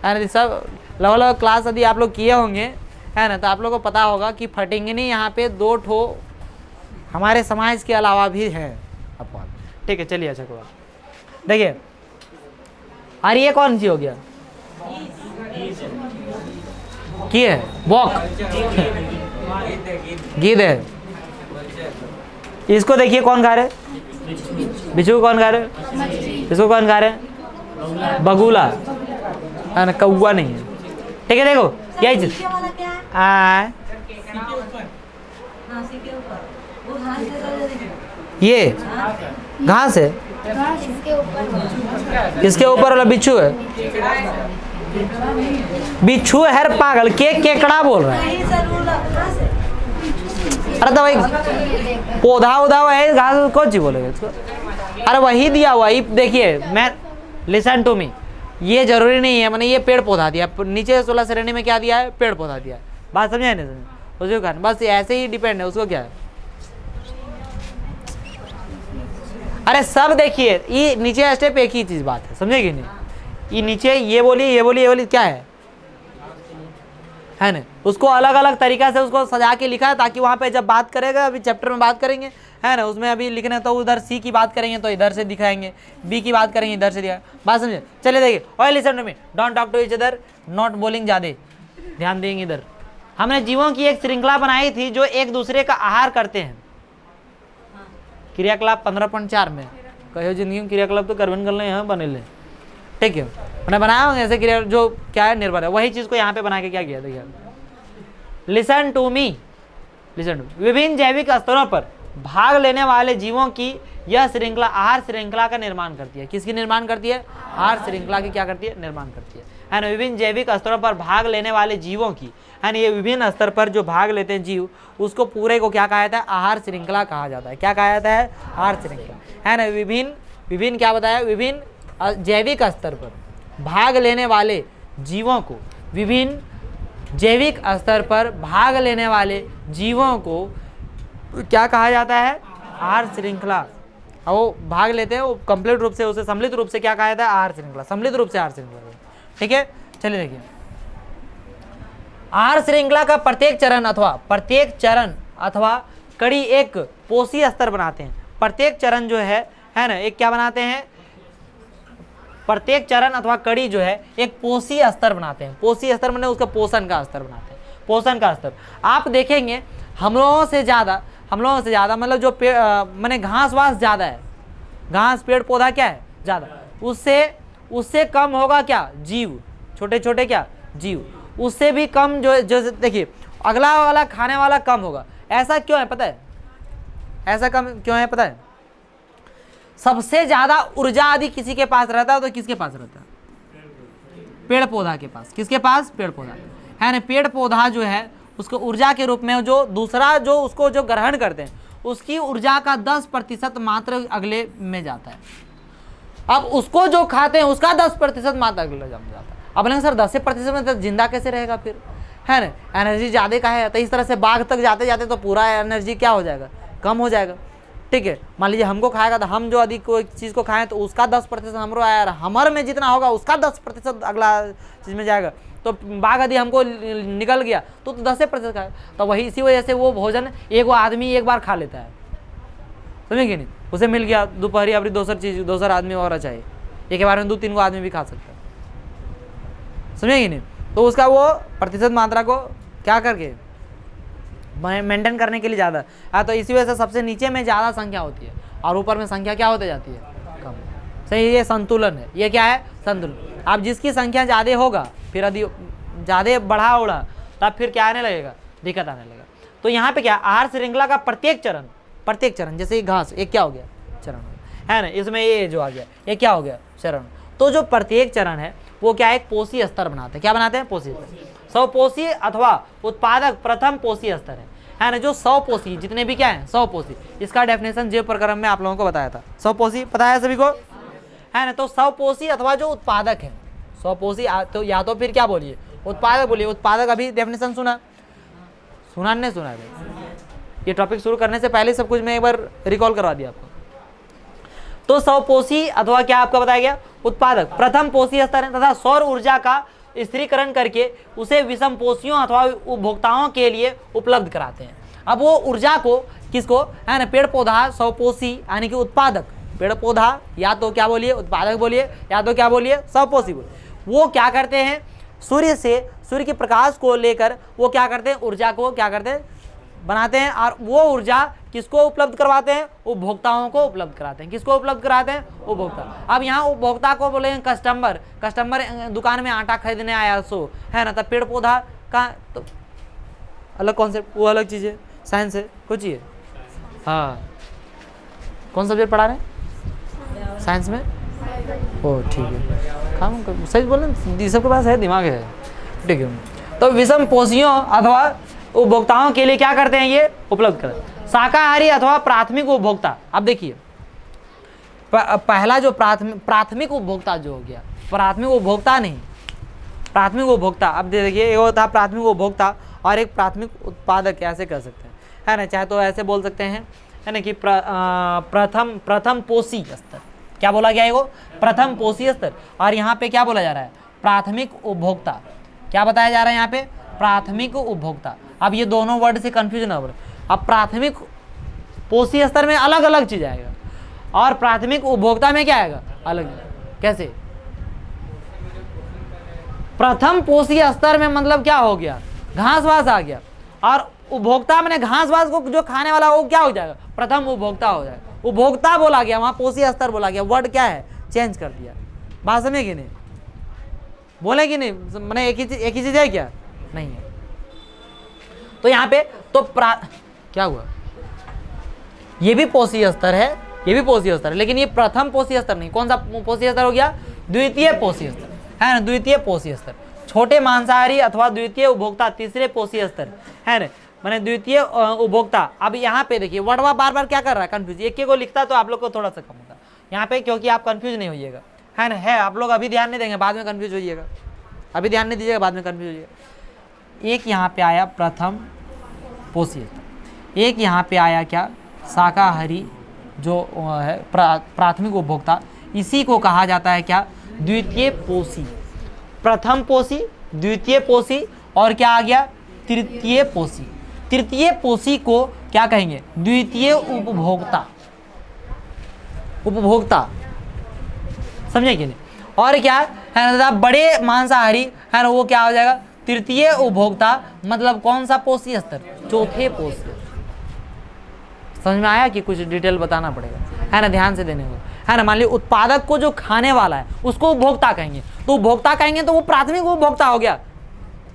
है ना। सब लगभग क्लास यदि आप लोग किए होंगे है ना, तो आप लोगों को पता होगा कि फटिंगनी यहाँ पे 2 ठो हमारे समाज के अलावा भी है अपवाद। ठीक है, चलिए, अच्छा को देखिए, अरे ये कौन सी हो गया, की है बॉक, गीद है। इसको देखिए कौन खा रहे, बिच्छू कौन खा रहे, इसको कौन खा रहे, बगुला है ना, कौवा नहीं है। ठीक है, देखो यही चीज ये घास है, इसके ऊपर वाला बिच्छू है, बिच्छू है हर पागल, केकड़ा बोल रहा है। अरे तो भाई पौधा उधा है, घास कौन सी बोलेगा इसको, अरे वही दिया हुआ। देखिए मैं, लिसन टू मी, ये जरूरी नहीं है, मैंने ये पेड़ पौधा दिया, नीचे 16 श्रेणी में क्या दिया है, पेड़ पौधा दिया है। बात समझे नहीं समझे, उसके कारण बस ऐसे ही डिपेंड है, उसको क्या है। अरे सब देखिए, ये नीचे स्टेप एक ही चीज बात है, समझेगी नहीं, ये नीचे ये बोली ये बोली ये बोली क्या है ना, उसको अलग अलग तरीका से उसको सजा के लिखा है, ताकि वहाँ पे जब बात करेगा, अभी चैप्टर में बात करेंगे है ना, उसमें अभी लिखने तो उधर सी की बात करेंगे तो इधर से दिखाएंगे, बी की बात करेंगे इधर से दिखाएंगे। बात समझे, चलिए देखिए, और listen to me, don't talk to each other, not बोलिंग ज़्यादा, ध्यान देंगे इधर। हमने जीवों की एक श्रृंखला बनाई थी जो एक दूसरे का आहार करते हैं। क्रियाकलाप 15.4 में कहो जिंदगी में क्रियाकलाप तो करबन कर ले, यहाँ बने ले। ठीक है, मैंने बनाया होंगे ऐसे क्रिया जो क्या है, निर्भर है, वही चीज़ को यहाँ पे बना के क्या किया, देखिए listen to me, listen to, विभिन्न जैविक स्तरों पर भाग लेने वाले जीवों की यह श्रृंखला आहार श्रृंखला का निर्माण करती है। किसकी निर्माण करती है, आहार श्रृंखला की क्या करती है, निर्माण करती है ना। विभिन्न जैविक स्तरों पर भाग लेने वाले जीवों की है ना, ये विभिन्न स्तर पर जो भाग लेते हैं जीव, उसको पूरे को क्या कहा जाता है, आहार श्रृंखला कहा जाता है। क्या कहा जाता है, आहार श्रृंखला है ना। विभिन्न क्या बताया, विभिन्न जैविक स्तर पर भाग लेने वाले जीवों को, विभिन्न जैविक स्तर पर भाग लेने वाले जीवों को क्या कहा जाता है, आहार श्रृंखला। वो भाग लेते हैं, वो कंप्लीट रूप से, उसे सम्मिलित रूप से क्या कहा जाता है, आहार श्रृंखला, सम्मिलित रूप से आहार श्रृंखला। ठीक है, चलिए देखिए, आहार श्रृंखला का प्रत्येक चरण अथवा कड़ी एक पोषी स्तर बनाते हैं। प्रत्येक चरण जो है ना, एक क्या बनाते हैं, प्रत्येक चरण अथवा कड़ी जो है एक पोषी स्तर बनाते हैं। पोषी स्तर मैंने उसका पोषण का स्तर बनाते हैं, पोषण का स्तर। आप देखेंगे हम लोगों से ज़्यादा मतलब जो मैंने घास वास ज़्यादा है, घास पेड़ पौधा क्या है ज़्यादा, उससे कम होगा क्या, जीव, छोटे छोटे क्या जीव, उससे भी कम जो देखिए अगला वाला खाने वाला कम होगा। ऐसा क्यों है पता है, ऐसा कम क्यों है पता है, सबसे ज़्यादा ऊर्जा यदि किसी के पास रहता है तो किसके पास रहता है, पेड़ पौधा के पास। किसके पास, पेड़ पौधा है ना। पेड़ पौधा जो है उसको ऊर्जा के रूप में जो दूसरा जो उसको जो ग्रहण करते हैं, उसकी ऊर्जा का 10% मात्र अगले में जाता है। अब उसको जो खाते हैं उसका 10% मात्र अगले जाता है। अब नहीं सर 10% में तो जिंदा कैसे रहेगा फिर, है ना, एनर्जी ज़्यादा का है। तो इस तरह से बाघ तक जाते जाते तो पूरा एनर्जी क्या हो जाएगा, कम हो जाएगा। ठीक है। मान लीजिए हमको खाएगा तो हम जो अधिक कोई चीज़ को खाएं तो उसका 10% हमरो आया, हमर में जितना होगा उसका 10% अगला चीज़ में जाएगा। तो बाघ यदि हमको निकल गया तो 10% खाए। तो वही इसी वजह से वो भोजन एक वो आदमी एक बार खा लेता है, समझे कि नहीं। उसे मिल गया दोपहरी अपनी दूसरी चीज़, दूसरा आदमी और चाहिए, एक बार में 2-3 आदमी भी खा सकता है, समझे कि नहीं। तो उसका वो प्रतिशत मात्रा को क्या करके मेंटेन करने के लिए ज़्यादा है। तो इसी वजह से सबसे नीचे में ज़्यादा संख्या होती है और ऊपर में संख्या क्या होती जाती है, कम। सही, ये संतुलन है। ये क्या है, संतुलन। अब जिसकी संख्या ज़्यादा होगा फिर यदि ज़्यादा बढ़ा उड़ा तब फिर क्या आने लगेगा, दिक्कत आने लगेगा। तो यहाँ पे क्या, आहार श्रृंखला का प्रत्येक चरण, जैसे घास, एक क्या हो गया, चरण है ना। इसमें ये जो आ गया ये क्या हो गया, चरण। तो जो प्रत्येक चरण है वो क्या है, एक पोषी स्तर बनाते हैं। क्या बनाते हैं, पोषी स्तर। स्वपोषी अथवा उत्पादक प्रथम पोषी स्तर है ना। जो स्वपोषी जितने भी क्या है, स्वपोषी, इसका डेफिनेशन जीव प्रक्रम में आप लोगों को बताया था। स्वपोषी पता है सभी को, है ना। तो स्वपोषी अथवा जो उत्पादक है, स्वपोषी तो या तो फिर क्या बोलिए, उत्पादक बोलिए। उत्पादक अभी डेफिनेशन सुना नहीं सुना है, ये टॉपिक शुरू करने से पहले सब कुछ मैं एक बार रिकॉल करवा दिया आपको। तो स्वपोषी अथवा क्या आपका बताया गया, उत्पादक प्रथम पोषी स्तर है तथा सौर ऊर्जा का स्थिरीकरण करके उसे विषम पोषियों अथवा उपभोक्ताओं के लिए उपलब्ध कराते हैं। अब वो ऊर्जा को किसको, है ना, पेड़ पौधा स्वपोषी यानी कि उत्पादक, पेड़ पौधा या तो क्या बोलिए, उत्पादक बोलिए, या तो क्या बोलिए, स्वपोषी बोलिए। वो क्या करते हैं, सूर्य के प्रकाश को लेकर वो क्या करते हैं, ऊर्जा को क्या करते हैं, बनाते हैं। और वो ऊर्जा किसको उपलब्ध करवाते हैं, उपभोक्ताओं को उपलब्ध कराते हैं। किसको उपलब्ध कराते हैं, उपभोक्ता। अब यहाँ उपभोक्ता को बोलेंगे कस्टमर दुकान में आटा खरीदने आया सो, है ना। तब पेड़ पौधा का तो अलग कॉन्सेप्ट, वो अलग चीज़ है, साइंस है, कुछ ही है। हाँ, कौन सब्जेक्ट पढ़ा रहे हैं साइंस में, ओ ठीक है, काम सही बोले, सबके पास है, दिमाग है, ठीक है। तो विषम पोषियों अथवा उपभोक्ताओं के लिए क्या करते हैं, ये उपलब्ध करते हैं। शाकाहारी अथवा प्राथमिक उपभोक्ता, अब देखिए पहला जो प्राथमिक उपभोक्ता जो हो गया, प्राथमिक उपभोक्ता नहीं, प्राथमिक उपभोक्ता। अब देखिए एक होता है प्राथमिक उपभोक्ता और एक प्राथमिक उत्पादक, ऐसे कर सकते हैं, है ना। चाहे तो ऐसे बोल सकते हैं, है ना, कि प्रथम पोषी स्तर, क्या बोला गया है वो, प्रथम पोषी स्तर। और यहाँ पे क्या बोला जा रहा है, प्राथमिक उपभोक्ता। क्या बताया जा रहा है यहाँ पे, प्राथमिक उपभोक्ता। अब ये दोनों वर्ड से कंफ्यूजन हो रहा है। अब प्राथमिक पोषी स्तर में अलग अलग चीज आएगा और प्राथमिक उपभोक्ता में क्या आएगा, अलग। कैसे, प्रथम पोषी स्तर में मतलब क्या हो गया, घास वास आ गया, और उपभोक्ता मैंने घास वास को जो खाने वाला वो क्या हो जाएगा, प्रथम उपभोक्ता हो जाएगा। उपभोक्ता बोला गया, वहां पोषी स्तर बोला गया, वर्ड क्या है, चेंज कर दिया। बात समझे कि नहीं, बोले कि नहीं, मैंने एक ही चीज है क्या, नहीं है। तो यहाँ पे तो क्या हुआ, ये भी पोषी स्तर है, ये भी पोषी स्तर है, लेकिन ये प्रथम पोषी स्तर नहीं। कौन सा पोषी स्तर हो गया, द्वितीय पोषी स्तर, है ना, द्वितीय पोषी स्तर। छोटे मांसाहारी अथवा द्वितीय उपभोक्ता तीसरे पोषी स्तर, है ना, मैंने द्वितीय उपभोक्ता। अब यहाँ पे देखिए वर्डवा बार बार क्या कर रहा है, कंफ्यूज। एक को लिखता तो आप लोग को थोड़ा सा कम होता यहाँ पे, क्योंकि आप कंफ्यूज नहीं होइएगा, है ना। है आप लोग अभी ध्यान नहीं देंगे, बाद में कंफ्यूज होइएगा, अभी ध्यान नहीं दीजिएगा, बाद में कंफ्यूज होइएगा। एक यहाँ पे आया प्रथम पोषी स्तर, एक यहाँ पे आया क्या, शाकाहारी जो है प्राथमिक उपभोक्ता, इसी को कहा जाता है क्या, द्वितीय पोषी। प्रथम पोषी, द्वितीय पोषी और क्या आ गया, तृतीय पोषी। तृतीय पोषी को क्या कहेंगे, द्वितीय उपभोक्ता। उपभोक्ता समझे कि नहीं। और क्या है ना, बड़े मांसाहारी है ना, वो क्या हो जाएगा, तृतीय उपभोक्ता। मतलब कौन सा पोषी स्तर, चौथे पोषी। समझ में आया कि कुछ डिटेल बताना पड़ेगा, है ना, ध्यान से देने को, है ना। मान लीजिए उत्पादक को जो खाने वाला है उसको उपभोक्ता कहेंगे, तो उपभोक्ता कहेंगे तो वो प्राथमिक उपभोक्ता हो गया।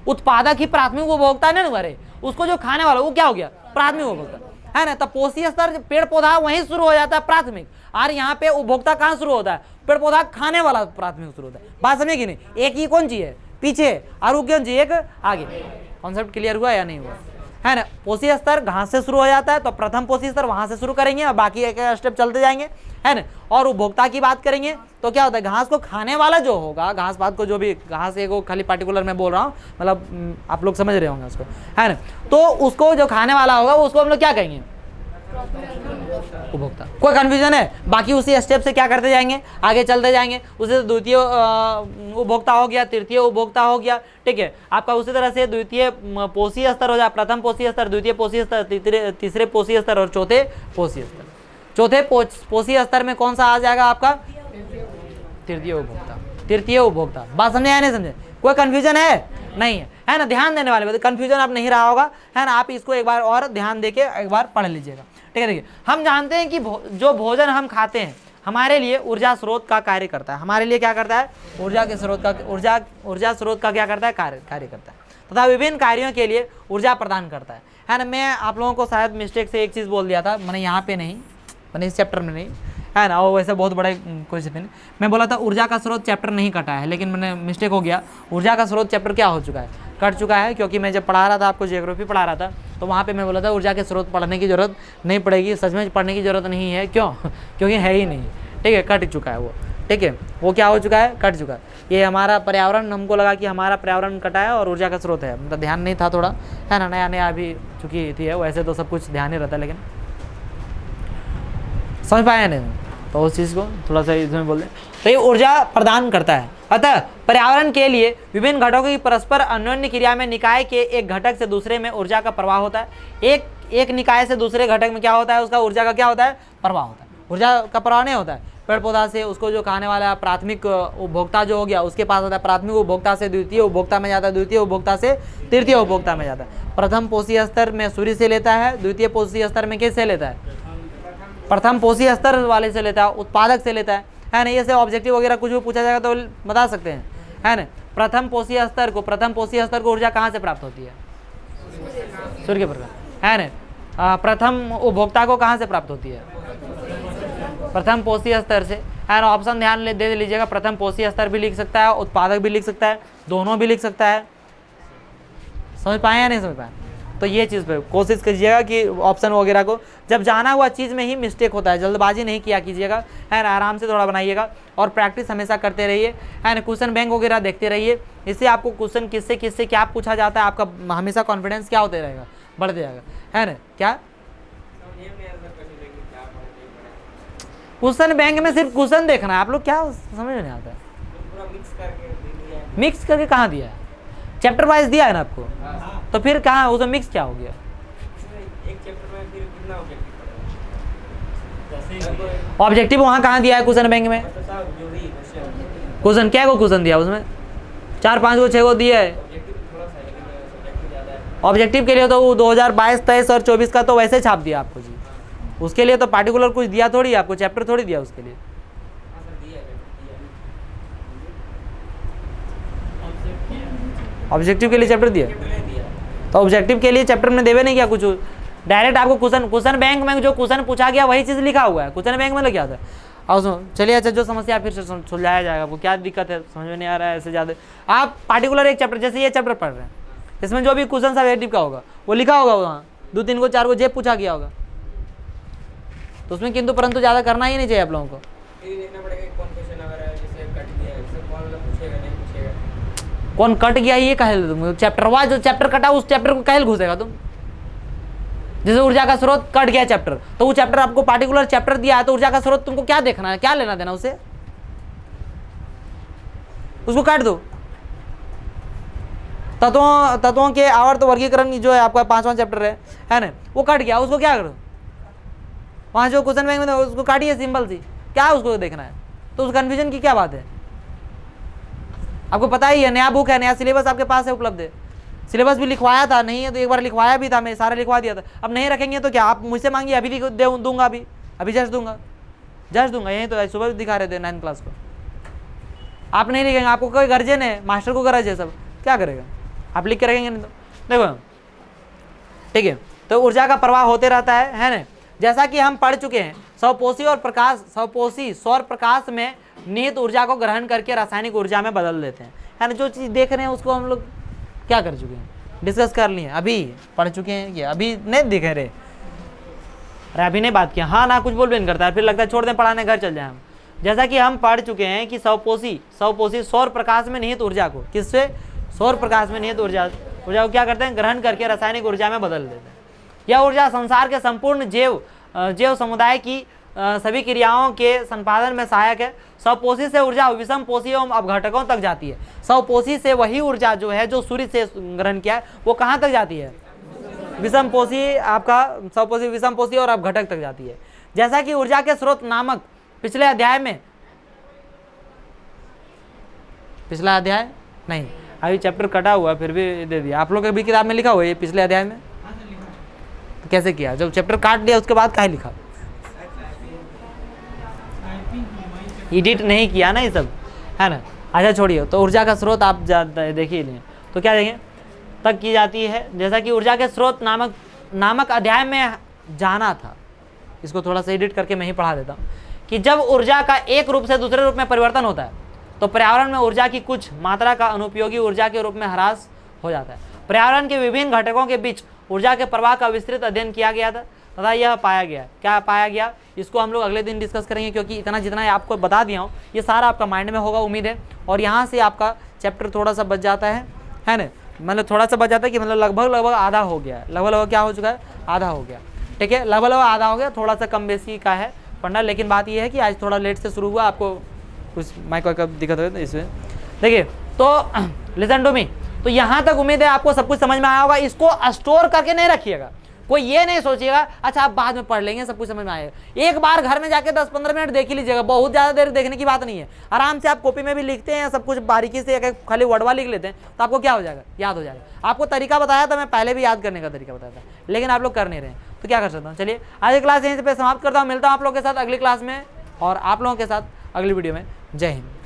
उत्पादक ही प्राथमिक उपभोक्ता नहीं ना, उसको जो खाने वाला वो क्या हो गया, प्राथमिक उपभोक्ता, है ना। तब पोषी स्तर पेड़ पौधा वहीं शुरू हो जाता है, प्राथमिक। और यहाँ पे उपभोक्ता कहाँ शुरू होता है, पेड़ पौधा खाने वाला प्राथमिक शुरू होता है। बात समझे कि नहीं, एक ही कौन सी है पीछे और वो कौन सी एक आगे। कॉन्सेप्ट क्लियर हुआ या नहीं हुआ, है ना। पोषी स्तर घास से शुरू हो जाता है, तो प्रथम पोषी स्तर वहां से शुरू करेंगे और बाकी एक स्टेप चलते जाएंगे, है ना। और उपभोक्ता की बात करेंगे तो क्या होता है, घास को खाने वाला जो होगा, घास पात को जो भी, घास को खाली पर्टिकुलर मैं बोल रहा हूँ, मतलब आप लोग समझ रहे होंगे उसको, है ना। तो उसको जो खाने वाला होगा उसको हम लोग क्या कहेंगे, उपभोक्ता। कोई कंफ्यूजन है? बाकी उसी स्टेप से क्या करते जाएंगे, आगे चलते जाएंगे। उसे द्वितीय उपभोक्ता हो गया, तृतीय उपभोक्ता हो गया, ठीक है। आपका उसी तरह से द्वितीय पोषी स्तर हो जाए, प्रथम पोषी स्तर, द्वितीय पोषी स्तर, तीसरे पोषी स्तर और चौथे पोषी स्तर। चौथे पोषी स्तर में कौन सा आ जाएगा आपका? तृतीय उपभोक्ता। तृतीय उपभोक्ता। बात समझे या नहीं समझे? कोई कंफ्यूजन है? नहीं है ना? ध्यान देने वाले बात, कंफ्यूजन आप नहीं रहा होगा, है ना? आप इसको एक बार और ध्यान देके एक बार पढ़ लीजिएगा, ठीक है। देखिए, हम जानते हैं कि जो भोजन हम खाते हैं हमारे लिए ऊर्जा स्रोत का कार्य करता है। हमारे लिए क्या करता है? ऊर्जा स्रोत का क्या करता है? कार्य करता है, तथा विभिन्न कार्यों के लिए ऊर्जा प्रदान करता है ना। मैं आप लोगों को शायद मिस्टेक से एक चीज़ बोल दिया था, मैंने यहाँ पे नहीं, मैंने इस चैप्टर में नहीं, है ना, वो वैसे बहुत बड़े क्वेश्चन नहीं। मैं बोला था ऊर्जा का स्रोत चैप्टर नहीं कटा है, लेकिन मैंने मिस्टेक हो गया। ऊर्जा का स्रोत चैप्टर क्या हो चुका है? कट चुका है, क्योंकि मैं जब पढ़ा रहा था आपको, ज्योग्राफी पढ़ा रहा था, तो वहाँ पे मैं बोला था ऊर्जा के स्रोत पढ़ने की जरूरत नहीं पड़ेगी। सच में पढ़ने की जरूरत नहीं है, क्यों? क्योंकि है ही नहीं, ठीक है, कट चुका है वो, ठीक है। वो क्या हो चुका है? कट चुका है। ये हमारा पर्यावरण, हमको लगा कि हमारा पर्यावरण कटा है और ऊर्जा का स्रोत है, मतलब ध्यान नहीं था थोड़ा, है ना, नया नया अभी चुकी थी है, वैसे तो सब कुछ ध्यान ही रहता है, लेकिन समझ पाया नहीं, तो उस चीज़ को थोड़ा सा इसमें बोल दें। तो ये ऊर्जा प्रदान करता है। अतः पर्यावरण के लिए विभिन्न घटकों की परस्पर अन्योन्य क्रिया में निकाय के एक घटक से दूसरे में ऊर्जा का प्रवाह होता है। एक निकाय से दूसरे घटक में क्या होता है? उसका ऊर्जा का क्या होता है? प्रवाह होता है। ऊर्जा का प्रवाह नहीं होता है। पेड़ पौधा से उसको जो खाने वाला प्राथमिक उपभोक्ता जो हो गया, उसके पास होता है, प्राथमिक उपभोक्ता से द्वितीय उपभोक्ता में जाता है, द्वितीय उपभोक्ता से तृतीय उपभोक्ता में जाता है। प्रथम पोषी स्तर में सूर्य से लेता है, द्वितीय पोषी स्तर में किससे लेता है? प्रथम पोषी स्तर वाले से लेता है, उत्पादक से लेता है ना। ये से ऑब्जेक्टिव वगैरह कुछ भी पूछा जाएगा तो बता सकते हैं, है ना। प्रथम पोषी स्तर को ऊर्जा कहाँ से प्राप्त होती है? सूर्य के प्रकाश, है ना। प्रथम उपभोक्ता को कहाँ से प्राप्त होती है? प्रथम पोषी स्तर से, है ना। ऑप्शन ध्यान दे लीजिएगा, प्रथम पोषी स्तर भी लिख सकता है, उत्पादक भी लिख सकता है, दोनों भी लिख सकता है। समझ पाए या नहीं समझ पाए? तो ये चीज़ पे कोशिश कीजिएगा कि ऑप्शन वगैरह को, जब जाना हुआ चीज़ में ही मिस्टेक होता है, जल्दबाजी नहीं किया कीजिएगा, है ना। आराम से थोड़ा बनाइएगा और प्रैक्टिस हमेशा करते रहिए, है ना। क्वेश्चन बैंक वगैरह देखते रहिए, इससे आपको क्वेश्चन किससे क्या पूछा जाता है, आपका हमेशा कॉन्फिडेंस क्या होते रहेगा? बढ़ते जाएगा, है ना। क्या क्वेश्चन बैंक में सिर्फ क्वेश्चन देखना है? आप लोग क्या समझ नहीं आता है? मिक्स करके कहाँ दिया है? चैप्टर वाइज दिया है ना आपको, तो फिर कहाँ उसमें मिक्स क्या हो गया? एक चैप्टर में फिर कितना ऑब्जेक्टिव वहाँ कहाँ दिया है क्वेश्चन बैंक में? क्वेश्चन क्या को क्वेश्चन दिया उसमें? 4 5 को 6 को दिया है। ऑब्जेक्टिव के लिए तो वो 2022 23 और 24 का तो वैसे छाप दिया आपको जी। उसके लिए तो पार्टिकुलर कुछ दिया थोड़ी, आपको चैप्टर थोड़ी दिया उसके लिए। ऑब्जेक्टिव के लिए चैप्टर दिया, तो ऑब्जेक्टिव के लिए चैप्टर में देवे नहीं क्या कुछ, डायरेक्ट आपको क्वेश्चन बैंक में जो क्वेश्चन पूछा गया वही चीज़ लिखा हुआ है। क्वेश्चन बैंक में लग गया था। और चलिए, अच्छा, जो समस्या फिर से सुलझाया जाएगा। आपको क्या दिक्कत है? समझ में नहीं आ रहा है ऐसे ज़्यादा? आप पार्टिकुलर एक चैप्टर, जैसे ये चैप्टर पढ़ रहे हैं, इसमें जो भी क्वेश्चन ऑब्जेक्टिव का होगा वो लिखा होगा वहाँ, 2 3 को 4 को जेब पूछा गया होगा, तो उसमें किंतु परंतु ज़्यादा करना ही नहीं चाहिए आप लोगों को। कौन कट गया ये कहल तुम? चैप्टर वाइज जो चैप्टर कटा उस चैप्टर को कहल घुसेगा तुम? जैसे ऊर्जा का स्रोत कट गया चैप्टर, तो वो चैप्टर आपको पार्टिकुलर चैप्टर दिया है, तो ऊर्जा का स्रोत तुमको क्या देखना है? क्या लेना देना उसे? उसको काट दो। तत्वों के आवर्त वर्गीकरण जो है आपका 5वां चैप्टर है ना, वो कट गया, उसको क्या करो? वहाँ जो क्वेश्चन बैंक में उसको काटिए, सिंपल सी, क्या उसको देखना है? तो उस कन्फ्यूजन की क्या बात है? आपको पता ही है, नया बुक है, नया सिलेबस आपके पास है, उपलब्ध है। सिलेबस भी लिखवाया था, नहीं है तो एक बार लिखवाया भी था, मैं सारा लिखवा दिया था। अब नहीं रखेंगे तो क्या? आप मुझसे मांगिए, अभी दूंगा, अभी जज दूंगा, यहीं तो सुबह भी दिखा रहे थे 9th क्लास को। आप नहीं लिखेंगे, आपको कोई गर्जन है, मास्टर को गरज है, सब क्या करेगा? आप लिख के रखेंगे नहीं तो देखो, ठीक है। तो ऊर्जा का प्रवाह होते रहता है ना। जैसा कि हम पढ़ चुके हैं, स्वपोषी सौर प्रकाश में निहित ऊर्जा को ग्रहण करके रासायनिक ऊर्जा में बदल देते हैं, है ना। जो चीज़ देख रहे हैं उसको हम लोग क्या कर चुके हैं? डिस्कस कर लिए, अभी पढ़ चुके हैं, ये अभी नहीं दिखे रहे, अरे अभी नहीं बात किया, हाँ ना कुछ बोल भी नहीं करता है, फिर लगता है छोड़ दें पढ़ाने, घर चल जाए हम। जैसा कि हम पढ़ चुके हैं कि स्वपोषी सौर प्रकाश में निहित ऊर्जा को, किससे? सौर प्रकाश में निहित ऊर्जा को क्या करते हैं? ग्रहण करके रासायनिक ऊर्जा में बदल देते हैं। यह ऊर्जा संसार के संपूर्ण जैव जैव समुदाय की सभी क्रियाओं के संपादन में सहायक है। स्वपोषी से ऊर्जा विषम पोषी एवं अपघटकों तक जाती है। स्वपोषी से वही ऊर्जा जो है जो सूर्य से ग्रहण किया है वो कहाँ तक जाती है? विषम पोषी, आपका स्वपोषी, विषम पोषी और अपघटक तक जाती है। जैसा कि ऊर्जा के स्रोत नामक पिछले अध्याय में, पिछला अध्याय नहीं, अभी चैप्टर कटा हुआ फिर भी दे दिया। आप लोग की भी किताब में लिखा हुआ है ये पिछले अध्याय में? तो कैसे किया? जब चैप्टर काट लिया उसके बाद काहे लिखा? एडिट नहीं किया ना ये सब, है ना। अच्छा छोड़िए, तो ऊर्जा का स्रोत आप देखिए लिए तो क्या देखें तक की जाती है। जैसा कि ऊर्जा के स्रोत नामक अध्याय में जाना था, इसको थोड़ा सा एडिट करके मैं ही पढ़ा देता हूँ कि जब ऊर्जा का एक रूप से दूसरे रूप में परिवर्तन होता है तो पर्यावरण में ऊर्जा की कुछ मात्रा का अनुपयोगी ऊर्जा के रूप में ह्रास हो जाता है। पर्यावरण के विभिन्न घटकों के बीच ऊर्जा के प्रवाह का विस्तृत अध्ययन किया गया था तथा यह पाया गया। क्या पाया गया? इसको हम लोग अगले दिन डिस्कस करेंगे, क्योंकि इतना जितना आपको बता दिया हूँ ये सारा आपका माइंड में होगा उम्मीद है। और यहाँ से आपका चैप्टर थोड़ा सा बच जाता है ना, मतलब थोड़ा सा बच जाता है कि मतलब लगभग आधा हो गया है। लगभग क्या हो चुका है? आधा हो गया। ठीक है, लगभग आधा हो गया, थोड़ा सा कम बेसी का है पढ़ना। लेकिन बात यह है कि आज थोड़ा लेट से शुरू हुआ, आपको कुछ माइक का दिक्कत हो गई इसमें। देखिए तो लिसन टू मी, तो यहाँ तक उम्मीद है आपको सब कुछ समझ में आया होगा। इसको स्टोर करके नहीं रखिएगा, कोई ये नहीं सोचिएगा अच्छा आप बाद में पढ़ लेंगे, सब कुछ समझ में आएगा। एक बार घर में जाके 10-15 मिनट देख ही लीजिएगा, बहुत ज़्यादा देर देखने की बात नहीं है। आराम से आप कॉपी में भी लिखते हैं सब कुछ बारीकी से, अगर खाली वर्डवा लिख लेते हैं तो आपको क्या हो जाएगा? याद हो जाएगा। आपको तरीका बताया था, मैं पहले भी याद करने का तरीका बताया था, लेकिन आप लोग कर नहीं रहे, तो क्या कर सकता हूँ। चलिए आज की क्लास यहीं पे समाप्त करता हूँ, मिलता हूँ आप लोगों के साथ अगली क्लास में और आप लोगों के साथ अगली वीडियो में। जय हिंद।